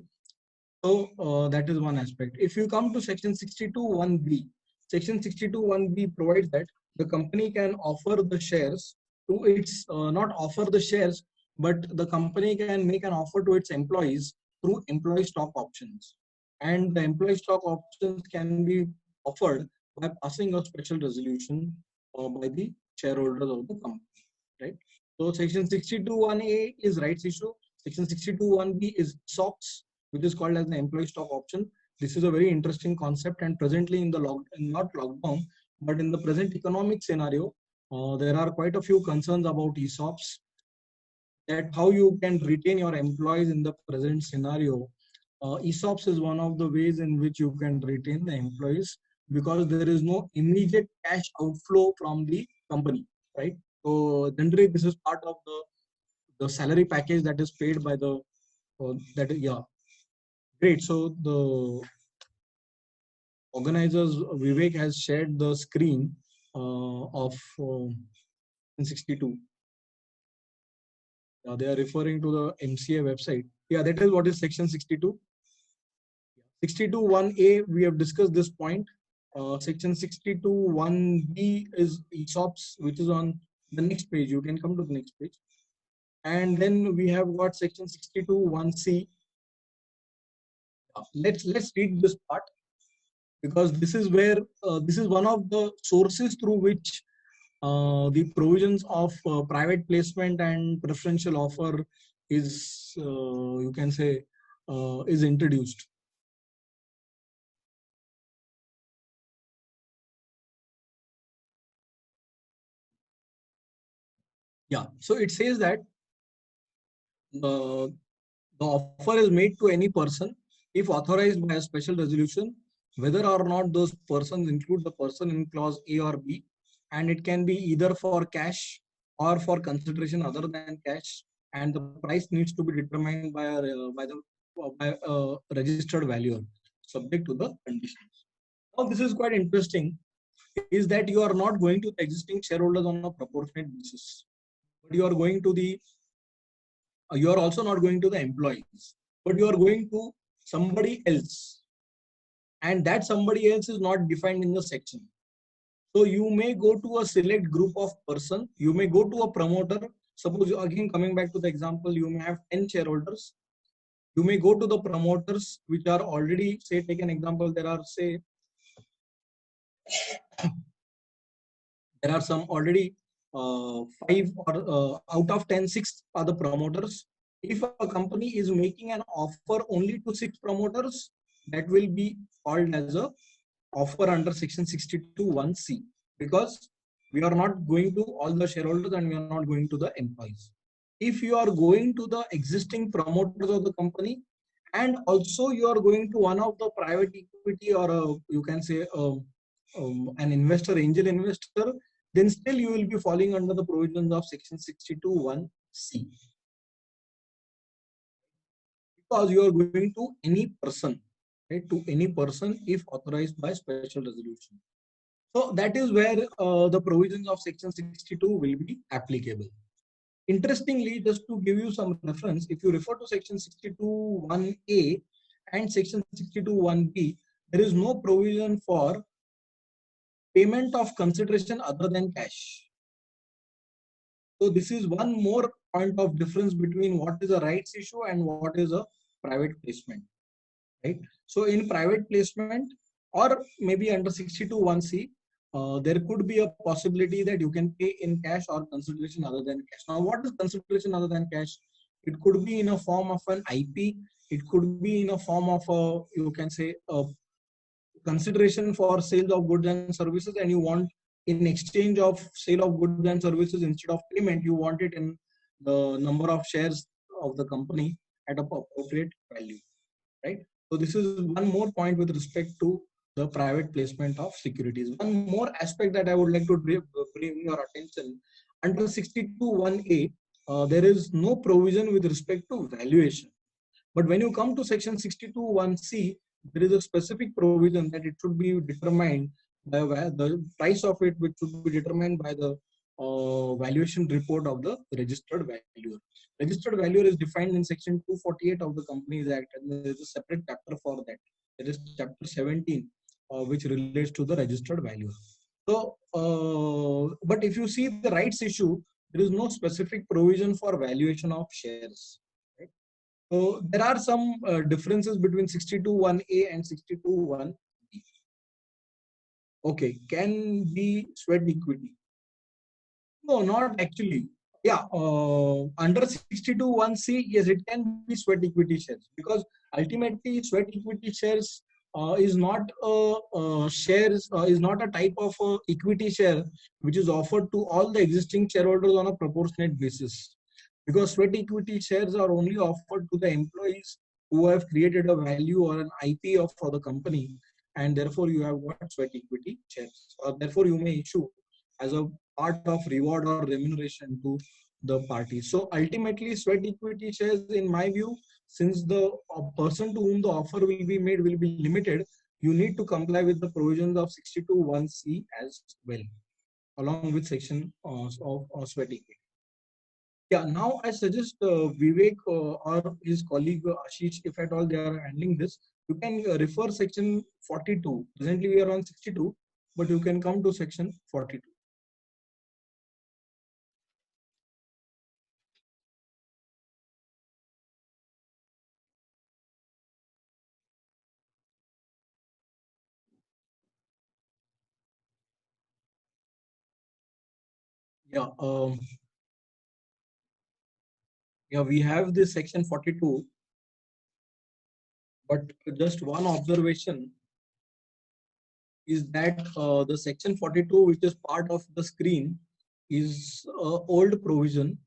So that is one aspect. If you come to section 62(1)(b), section 62(1)(b) provides that the company can offer the shares to its, not offer the shares, but the company can make an offer to its employees through employee stock options. And the employee stock options can be offered by passing a special resolution by the shareholders of the company, right? So section 62(1)(a) is rights issue. Section 62(1)(b) is SOX, which is called as the employee stock option. This is a very interesting concept, and presently in the not lockdown, but in the present economic scenario, there are quite a few concerns about ESOPs, that how you can retain your employees in the present scenario. ESOPs is one of the ways in which you can retain the employees, because there is no immediate cash outflow from the company, right? So generally this is part of the salary package that is paid by the that is, yeah, great. So the organizers, Vivek, has shared the screen of 62. They are referring to the MCA website. Yeah, that is what is section 62. 62(1)(a), we have discussed this point. Section 62(1)(b) is ESOPs, which is on the next page. You can come to the next page. And then we have got section 62(1)(c). Let's read this part, because this is where this is one of the sources through which the provisions of private placement and preferential offer is, you can say, is introduced. Yeah, so it says that the offer is made to any person if authorized by a special resolution, whether or not those persons include the person in clause A or B, and it can be either for cash or for consideration other than cash, and the price needs to be determined by a registered valuer, subject to the conditions. Now, this is quite interesting, is that you are not going to the existing shareholders on a proportionate basis, but you are going to the you are also not going to the employees, but you are going to somebody else, and that somebody else is not defined in the section. So you may go to a select group of person, you may go to a promoter. Suppose, again coming back to the example, you may have 10 shareholders. You may go to the promoters, which are already, say, take an example, there are, say, there are some already 5 or out of 10, 6 are the promoters. If a company is making an offer only to 6 promoters, that will be called as a offer under section 62(1)(c), because we are not going to all the shareholders and we are not going to the employees. If you are going to the existing promoters of the company, and also you are going to one of the private equity, or you can say an investor, angel investor, then still you will be falling under the provisions of section 62(1)(c), because you are going to any person, right, to any person if authorized by special resolution. So that is where the provisions of section 62 will be applicable. Interestingly, just to give you some reference, if you refer to section 62(1)(a) and section 62(1)(b), there is no provision for payment of consideration other than cash. So this is one more point of difference between what is a rights issue and what is a private placement, right? So in private placement or maybe under 62(1)(c), there could be a possibility that you can pay in cash or consideration other than cash. Now, what is consideration other than cash? It could be in a form of an IP. It could be in a form of a, you can say, a consideration for sales of goods and services, and you want in exchange of sale of goods and services, instead of payment, you want it in the number of shares of the company at a appropriate value, right? So this is one more point with respect to the private placement of securities. One more aspect that I would like to bring your attention: under 62(1)(a), there is no provision with respect to valuation. But when you come to section 62(1)(c), there is a specific provision that it should be determined by the price of it, which should be determined by the valuation report of the registered valuer. Registered valuer is defined in section 248 of the Companies Act, and there is a separate chapter for that. There is chapter 17, which relates to the registered valuer. So, but if you see the rights issue, there is no specific provision for valuation of shares. Right? So there are some differences between 62(1)(a) and 62(1)(b). Okay, can be sweat equity. No, not actually. Yeah, under 62(1)(c), yes, it can be sweat equity shares, because ultimately sweat equity shares is not is not a type of equity share which is offered to all the existing shareholders on a proportionate basis, because sweat equity shares are only offered to the employees who have created a value or an IP for the company, and therefore you have got sweat equity shares, or therefore you may issue as a part of reward or remuneration to the party. So ultimately, sweat equity shares, in my view, since the person to whom the offer will be made will be limited, you need to comply with the provisions of 62(1)(c) as well, along with section of sweat equity. Yeah, now I suggest Vivek or his colleague Ashish, if at all they are handling this, you can refer section 42. Presently we are on 62, but you can come to section 42. Yeah, yeah, we have this section 42, but just one observation is that the section 42, which is part of the screen, is old provision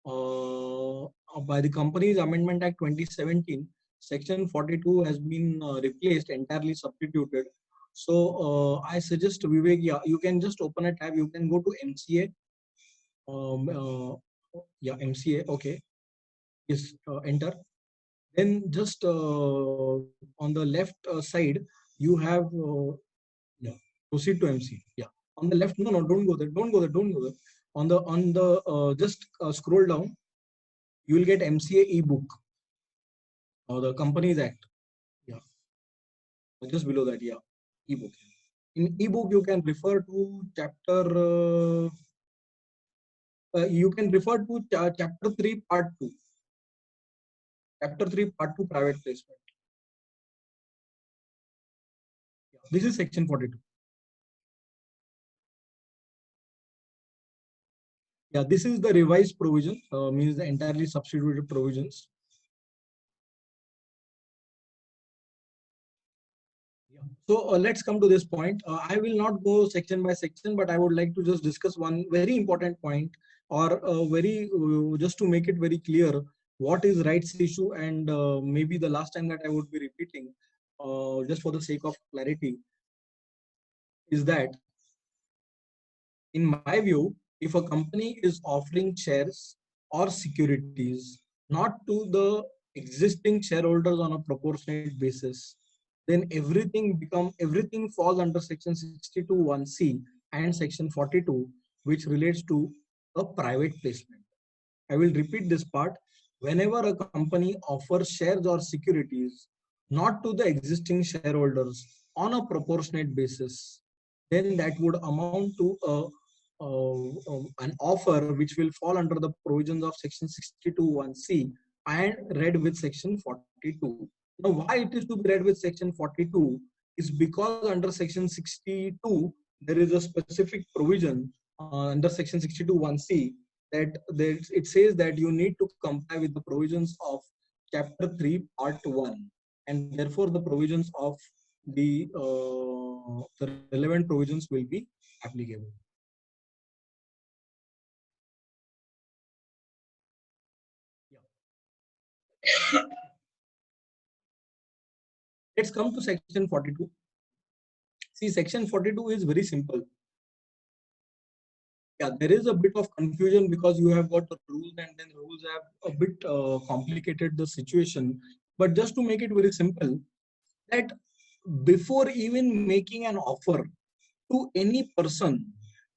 by the Companies Amendment Act 2017. Section 42 has been replaced, entirely substituted. So I suggest Vivek, yeah, you can just open a tab. You can go to MCA. Yeah, MCA. Okay. Yes. Enter. Then just on the left side, you have yeah, proceed to MC. Yeah, on the left. No, no, don't go there. Don't go there. Don't go there. On the just scroll down. You will get MCA ebook or the Companies Act. Yeah, just below that. Yeah, ebook. In ebook, you can refer to chapter. You can refer to chapter 3, part 2. Chapter 3, part 2, private placement. Yeah, this is section 42. Yeah, this is the revised provision, means the entirely substituted provisions. Yeah. So let's come to this point. I will not go section by section, but I would like to just discuss one very important point, or just to make it very clear what is rights issue, and maybe the last time that I would be repeating, just for the sake of clarity, is that in my view, if a company is offering shares or securities not to the existing shareholders on a proportionate basis, then everything falls under section 62(1)(c) and section 42, which relates to a private placement. I will repeat this part. Whenever a company offers shares or securities not to the existing shareholders on a proportionate basis, then that would amount to an offer which will fall under the provisions of section 62(1)(c) and read with section 42. Now, why it is to be read with section 42 is because under section 62 there is a specific provision under section 62(1)(c) that it says that you need to comply with the provisions of chapter 3 part 1, and therefore the provisions of the relevant provisions will be applicable. Yeah. Let's come to section 42. See, section 42 is very simple. Yeah, there is a bit of confusion because you have got the rules, and then rules have a bit complicated the situation. But just to make it very simple, that before even making an offer to any person,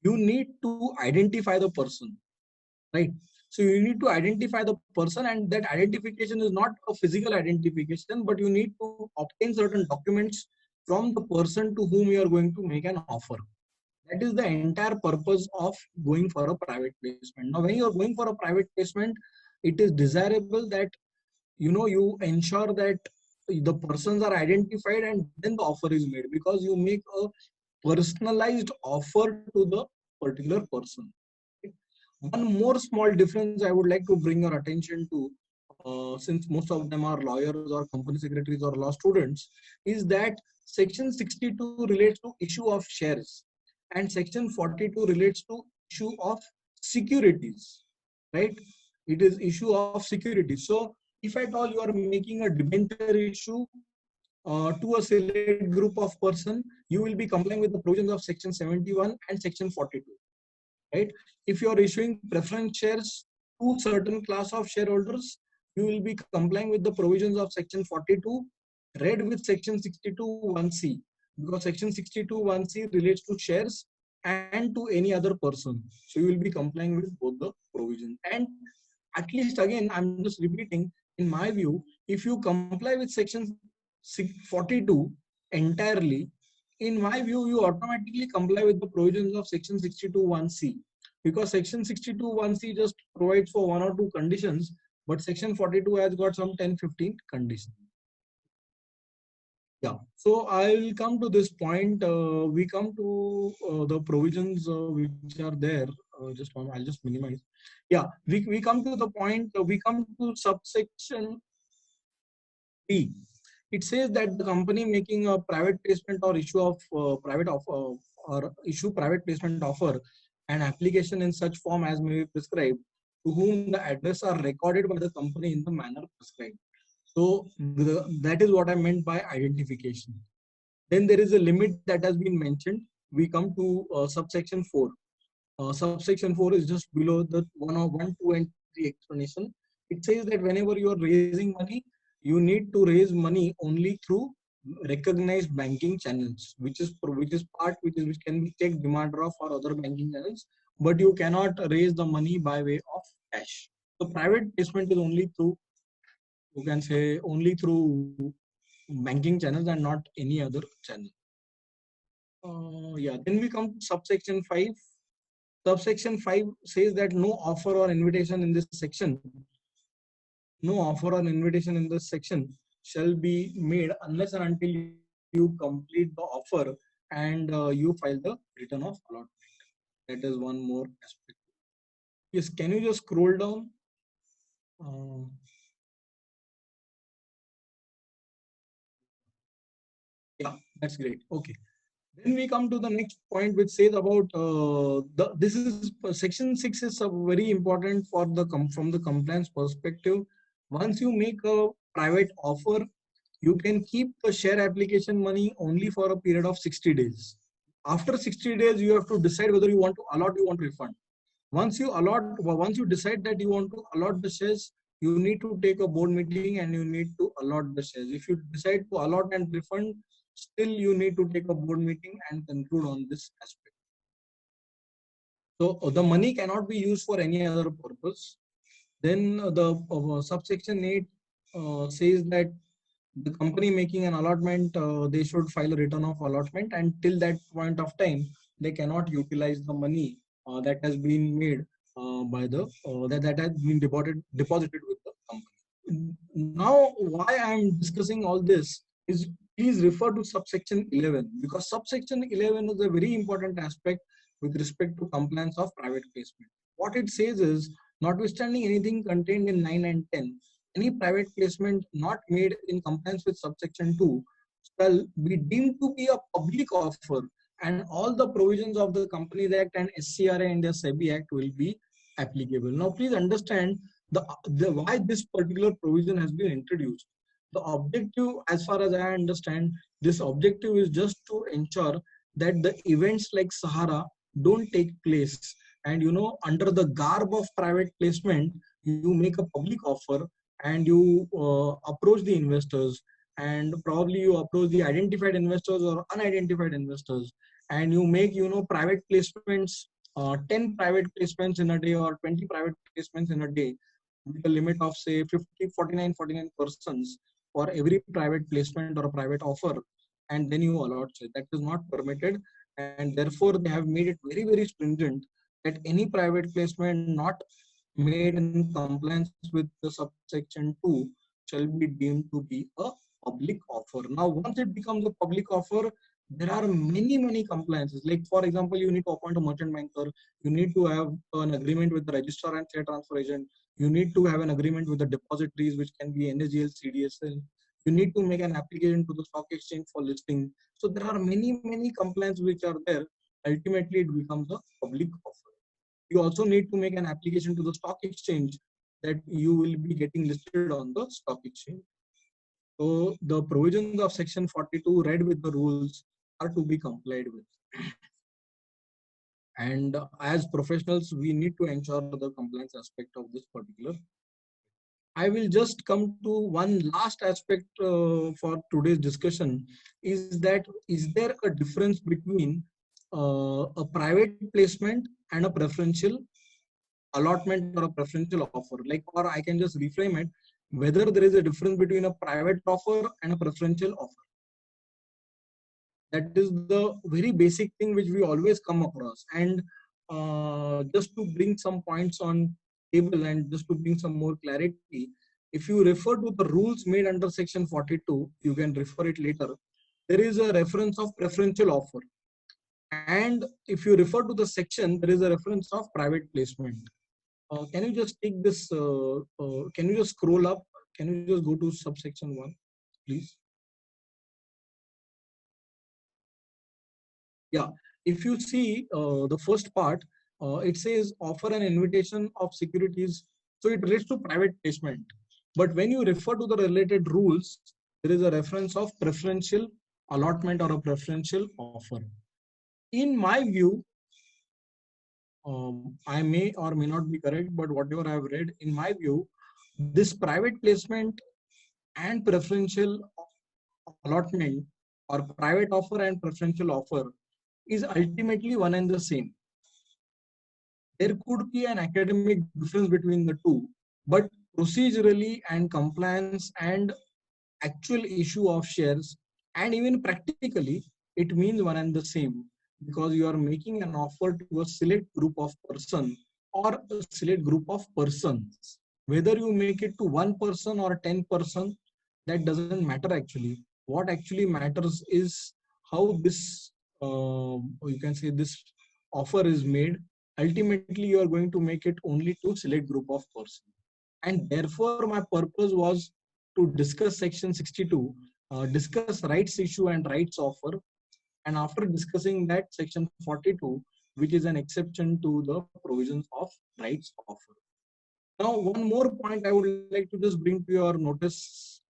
you need to identify the person, right? So you need to identify the person, and that identification is not a physical identification, but you need to obtain certain documents from the person to whom you are going to make an offer. That is the entire purpose of going for a private placement. Now, when you are going for a private placement, it is desirable that you ensure that the persons are identified and then the offer is made, because you make a personalized offer to the particular person. One more small difference I would like to bring your attention to, since most of them are lawyers or company secretaries or law students, is that section 62 relates to issue of shares and section 42 relates to issue of securities, right? It is issue of securities. So if at all you are making a debenture issue to a select group of person, you will be complying with the provisions of section 71 and section 42. Right? If you are issuing preference shares to certain class of shareholders, you will be complying with the provisions of section 42, read with section 62(1)(c), because section 62(1)(c) relates to shares and to any other person. So you will be complying with both the provisions. And at least again, I'm just repeating, in my view, if you comply with section 42 entirely, in my view, you automatically comply with the provisions of section 62(1)(c), because section 62(1)(c) just provides for one or two conditions, but section 42 has got some 10-15 conditions. Yeah, so I will come to this point. We come to the provisions which are there. Just one, I'll just minimize. Yeah, we come to the point. We come to subsection B. It says that the company making a private placement or issue of private offer or issue private placement offer an application in such form as may be prescribed, to whom the address are recorded by the company in the manner prescribed. So that is what I meant by identification. Then there is a limit that has been mentioned. We come to subsection 4. Subsection 4 is just below the 1, 2, and 3 explanation. It says that whenever you are raising money, you need to raise money only through recognized banking channels, which can be check, demand draft or other banking channels, but you cannot raise the money by way of cash. So private placement is only through, you can say, only through banking channels and not any other channel. Yeah, then we come to subsection 5. Subsection 5 says that no offer or invitation in this section, shall be made unless and until you complete the offer and you file the return of allotment. That is one more aspect. Yes, can you just scroll down? Yeah, that's great. Okay. Then we come to the next point, which says about this is section 6 is very important for the from the compliance perspective. Once you make a private offer, you can keep the share application money only for a period of 60 days. After 60 days, you have to decide whether you want to allot, you want to refund. Once you decide that you want to allot the shares, you need to take a board meeting and you need to allot the shares. If you decide to allot and refund, still you need to take a board meeting and conclude on this aspect. So the money cannot be used for any other purpose. Then the subsection 8 says that the company making an allotment, they should file a return of allotment, and till that point of time, they cannot utilize the money that has been made by the that has been deposited with the company. Now, why I am discussing all this is, please refer to subsection 11, because subsection 11 is a very important aspect with respect to compliance of private placement. What it says is, notwithstanding anything contained in 9 and 10, any private placement not made in compliance with subsection 2 shall be deemed to be a public offer, and all the provisions of the Companies Act and SCRA and the SEBI Act will be applicable. Now, please understand the why this particular provision has been introduced. The objective, as far as I understand, this objective is just to ensure that the events like Sahara don't take place. And under the garb of private placement, you make a public offer, and you approach the investors, and probably you approach the identified investors or unidentified investors, and you make private placements, 10 private placements in a day or 20 private placements in a day, with a limit of say 50, 49 persons for every private placement or a private offer, and then you allot it. That is not permitted, and therefore they have made it very, very stringent that any private placement not made in compliance with the subsection 2 shall be deemed to be a public offer. Now, once it becomes a public offer, there are many compliances. Like, for example, you need to appoint a merchant banker, you need to have an agreement with the registrar and share transfer agent, you need to have an agreement with the depositories, which can be NSDL, CDSL. You need to make an application to the stock exchange for listing. So there are many compliances which are there. Ultimately, it becomes a public offer. You also need to make an application to the stock exchange that you will be getting listed on the stock exchange. So the provisions of section 42 read with the rules are to be complied with. And as professionals, we need to ensure the compliance aspect of this particular. I will just come to one last aspect for today's discussion, is that is there a difference between a private placement and a preferential allotment or a preferential offer? Like, or I can just reframe it, whether there is a difference between a private offer and a preferential offer. That is the very basic thing which we always come across. And just to bring some points on table and just to bring some more clarity, if you refer to the rules made under section 42, you can refer it later. There is a reference of preferential offer. And if you refer to the section, there is a reference of private placement. Can you just take this, can you just scroll up? Can you just go to subsection 1, please? Yeah, if you see the first part, it says offer an invitation of securities. So it relates to private placement. But when you refer to the related rules, there is a reference of preferential allotment or a preferential offer. In my view, I may or may not be correct, but whatever I have read, in my view, this private placement and preferential allotment or private offer and preferential offer is ultimately one and the same. There could be an academic difference between the two, but procedurally and compliance and actual issue of shares, and even practically, it means one and the same, because you are making an offer to a select group of person or a select group of persons. Whether you make it to one person or 10 person, that doesn't matter actually. What actually matters is how this, you can say, this offer is made. Ultimately, you are going to make it only to select group of persons. And therefore, my purpose was to discuss section 62, discuss rights issue and rights offer. And after discussing that, section 42, which is an exception to the provisions of rights offer. Now, one more point I would like to just bring to your notice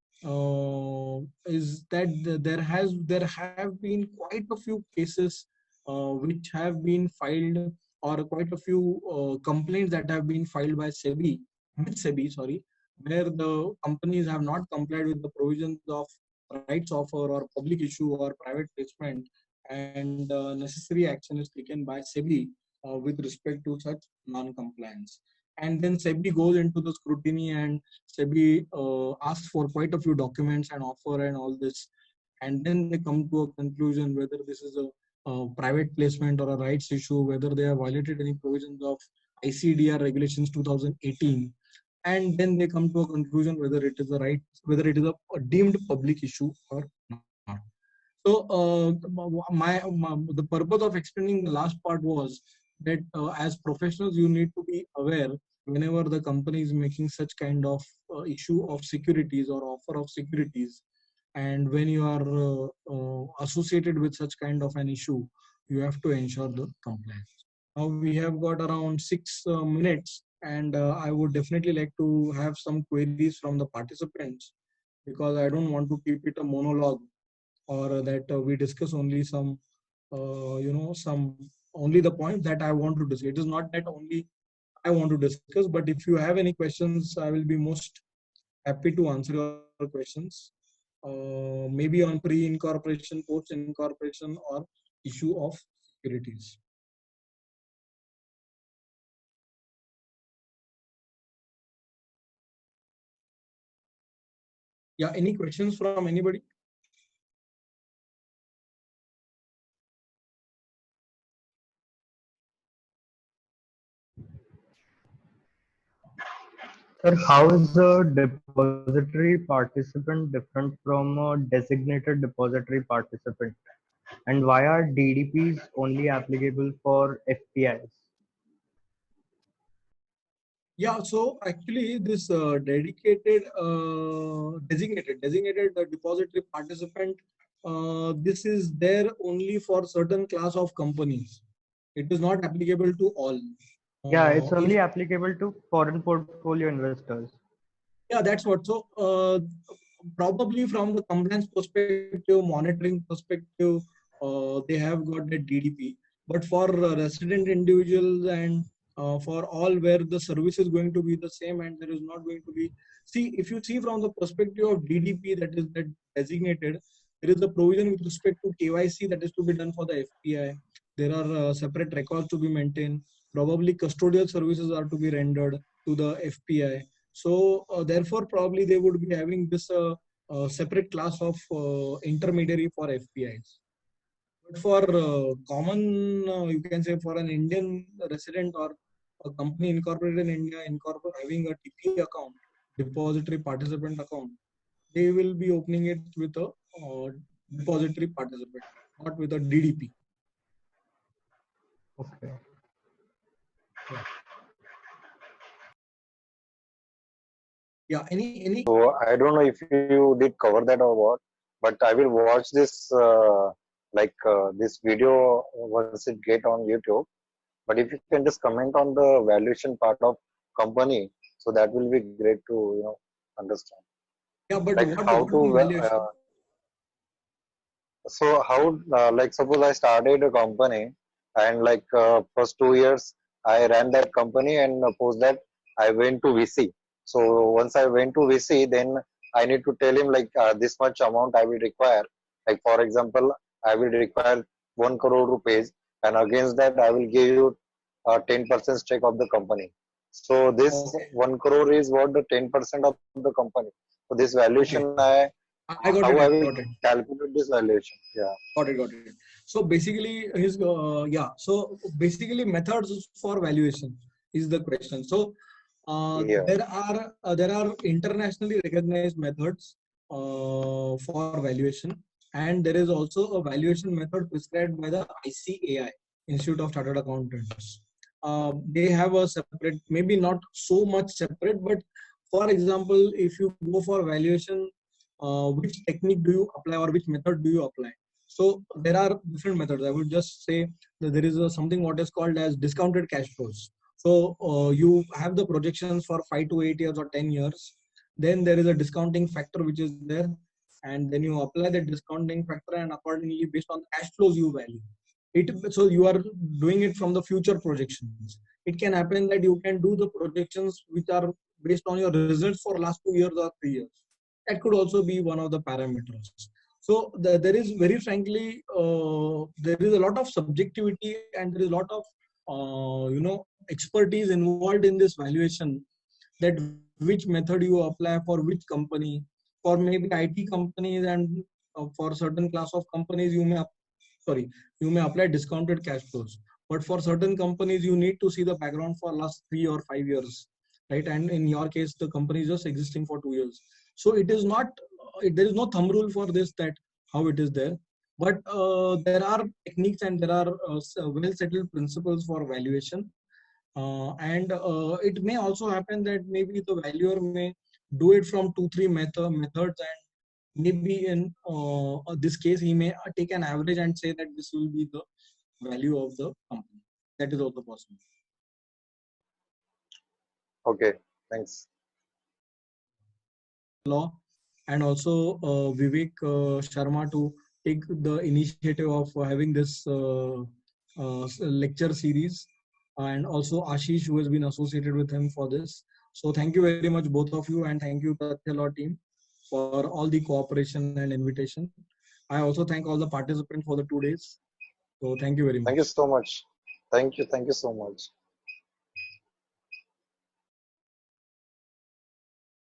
is that there have been quite a few cases which have been filed, or quite a few complaints that have been filed by SEBI, with SEBI, sorry, where the companies have not complied with the provisions of rights offer or public issue or private placement, and necessary action is taken by SEBI with respect to such non-compliance. and then SEBI goes into the scrutiny, and SEBI asks for quite a few documents and offer and all this, and then they come to a conclusion whether this is a private placement or a rights issue, whether they have violated any provisions of ICDR regulations 2018, and then they come to a conclusion whether it is a right, whether it is a deemed public issue or not. So the purpose of explaining the last part was that as professionals, you need to be aware whenever the company is making such kind of issue of securities or offer of securities, and when you are associated with such kind of an issue, you have to ensure the compliance. Now we have got around 6 minutes, and I would definitely like to have some queries from the participants, because I don't want to keep it a monologue, or that we discuss only some some only the point that I want to discuss. It is not that only I want to discuss, but if you have any questions, I will be most happy to answer your questions. Maybe on pre-incorporation, post-incorporation, or issue of securities. Yeah, any questions from anybody? Sir, how is a depository participant different from a designated depository participant? And why are DDPs only applicable for FPIs? Yeah, so actually this designated depository participant, this is there only for certain class of companies. It is not applicable to all. Yeah, it's If only applicable to foreign portfolio investors. Yeah, that's what. So probably from the compliance perspective, monitoring perspective, they have got the DDP. But for resident individuals and for all where the service is going to be the same and there is not going to be. See, if you see from the perspective of DDP, that is that designated, there is a provision with respect to KYC that is to be done for the FPI. There are separate records to be maintained. Probably custodial services are to be rendered to the FPI. So therefore, probably they would be having this separate class of intermediary for FPIs. But for common, you can say for an Indian resident or a company incorporated in India, having a TP account, depository participant account, they will be opening it with a depository participant, not with a DDP. Okay. Yeah. Yeah. Any. So I don't know if you did cover that or what, but I will watch this this video once it get on YouTube. But if you can just comment on the valuation part of company, so that will be great to understand. Yeah, but Like what how what is to valuation? so how like suppose I started a company and first 2 years I ran that company and post that I went to VC. So once I went to VC, then I need to tell him this much amount I will require. Like for example, I will require 1 crore rupees, and against that I will give you 10% stake of the company. So this Okay. 1 crore is what the 10% of the company. So this Okay. valuation I got how it. I I will got it. calculate this valuation. Yeah. Got it. So basically, his yeah. So basically, methods for valuation is the question. So Yeah. there are internationally recognized methods for valuation, and there is also a valuation method prescribed by the ICAI, Institute of Chartered Accountants. They have a separate, maybe not so much separate, but for example, if you go for valuation, which technique do you apply or which method do you apply? So there are different methods. I would just say that there is something what is called as discounted cash flows. So you have the projections for 5 to 8 years or 10 years. Then there is a discounting factor which is there, and then you apply the discounting factor, and accordingly based on the cash flows you value it. So you are doing it from the future projections. It can happen that you can do the projections which are based on your results for last 2 years or 3 years. That could also be one of the parameters. So there is very frankly there is a lot of subjectivity and there is a lot of expertise involved in this valuation, that which method you apply for which company. For maybe IT companies and for certain class of companies, you may apply discounted cash flows. But for certain companies, you need to see the background for last 3 or 5 years, right? And in your case, the company is just existing for 2 years. So it is not, there is no thumb rule for this, that how it is there. But there are techniques and there are well settled principles for valuation. And it may also happen that maybe the valuer may do it from 2-3 methods, and maybe in this case he may take an average and say that this will be the value of the company. That is also possible. Okay, thanks. Law, and also Vivek Sharma to take the initiative of having this lecture series, and also Ashish, who has been associated with him for this. So thank you very much, both of you, and thank you Tathya Law team for all the cooperation and invitation. I also thank all the participants for the 2 days. So thank you very much. Thank you so much. Thank you so much.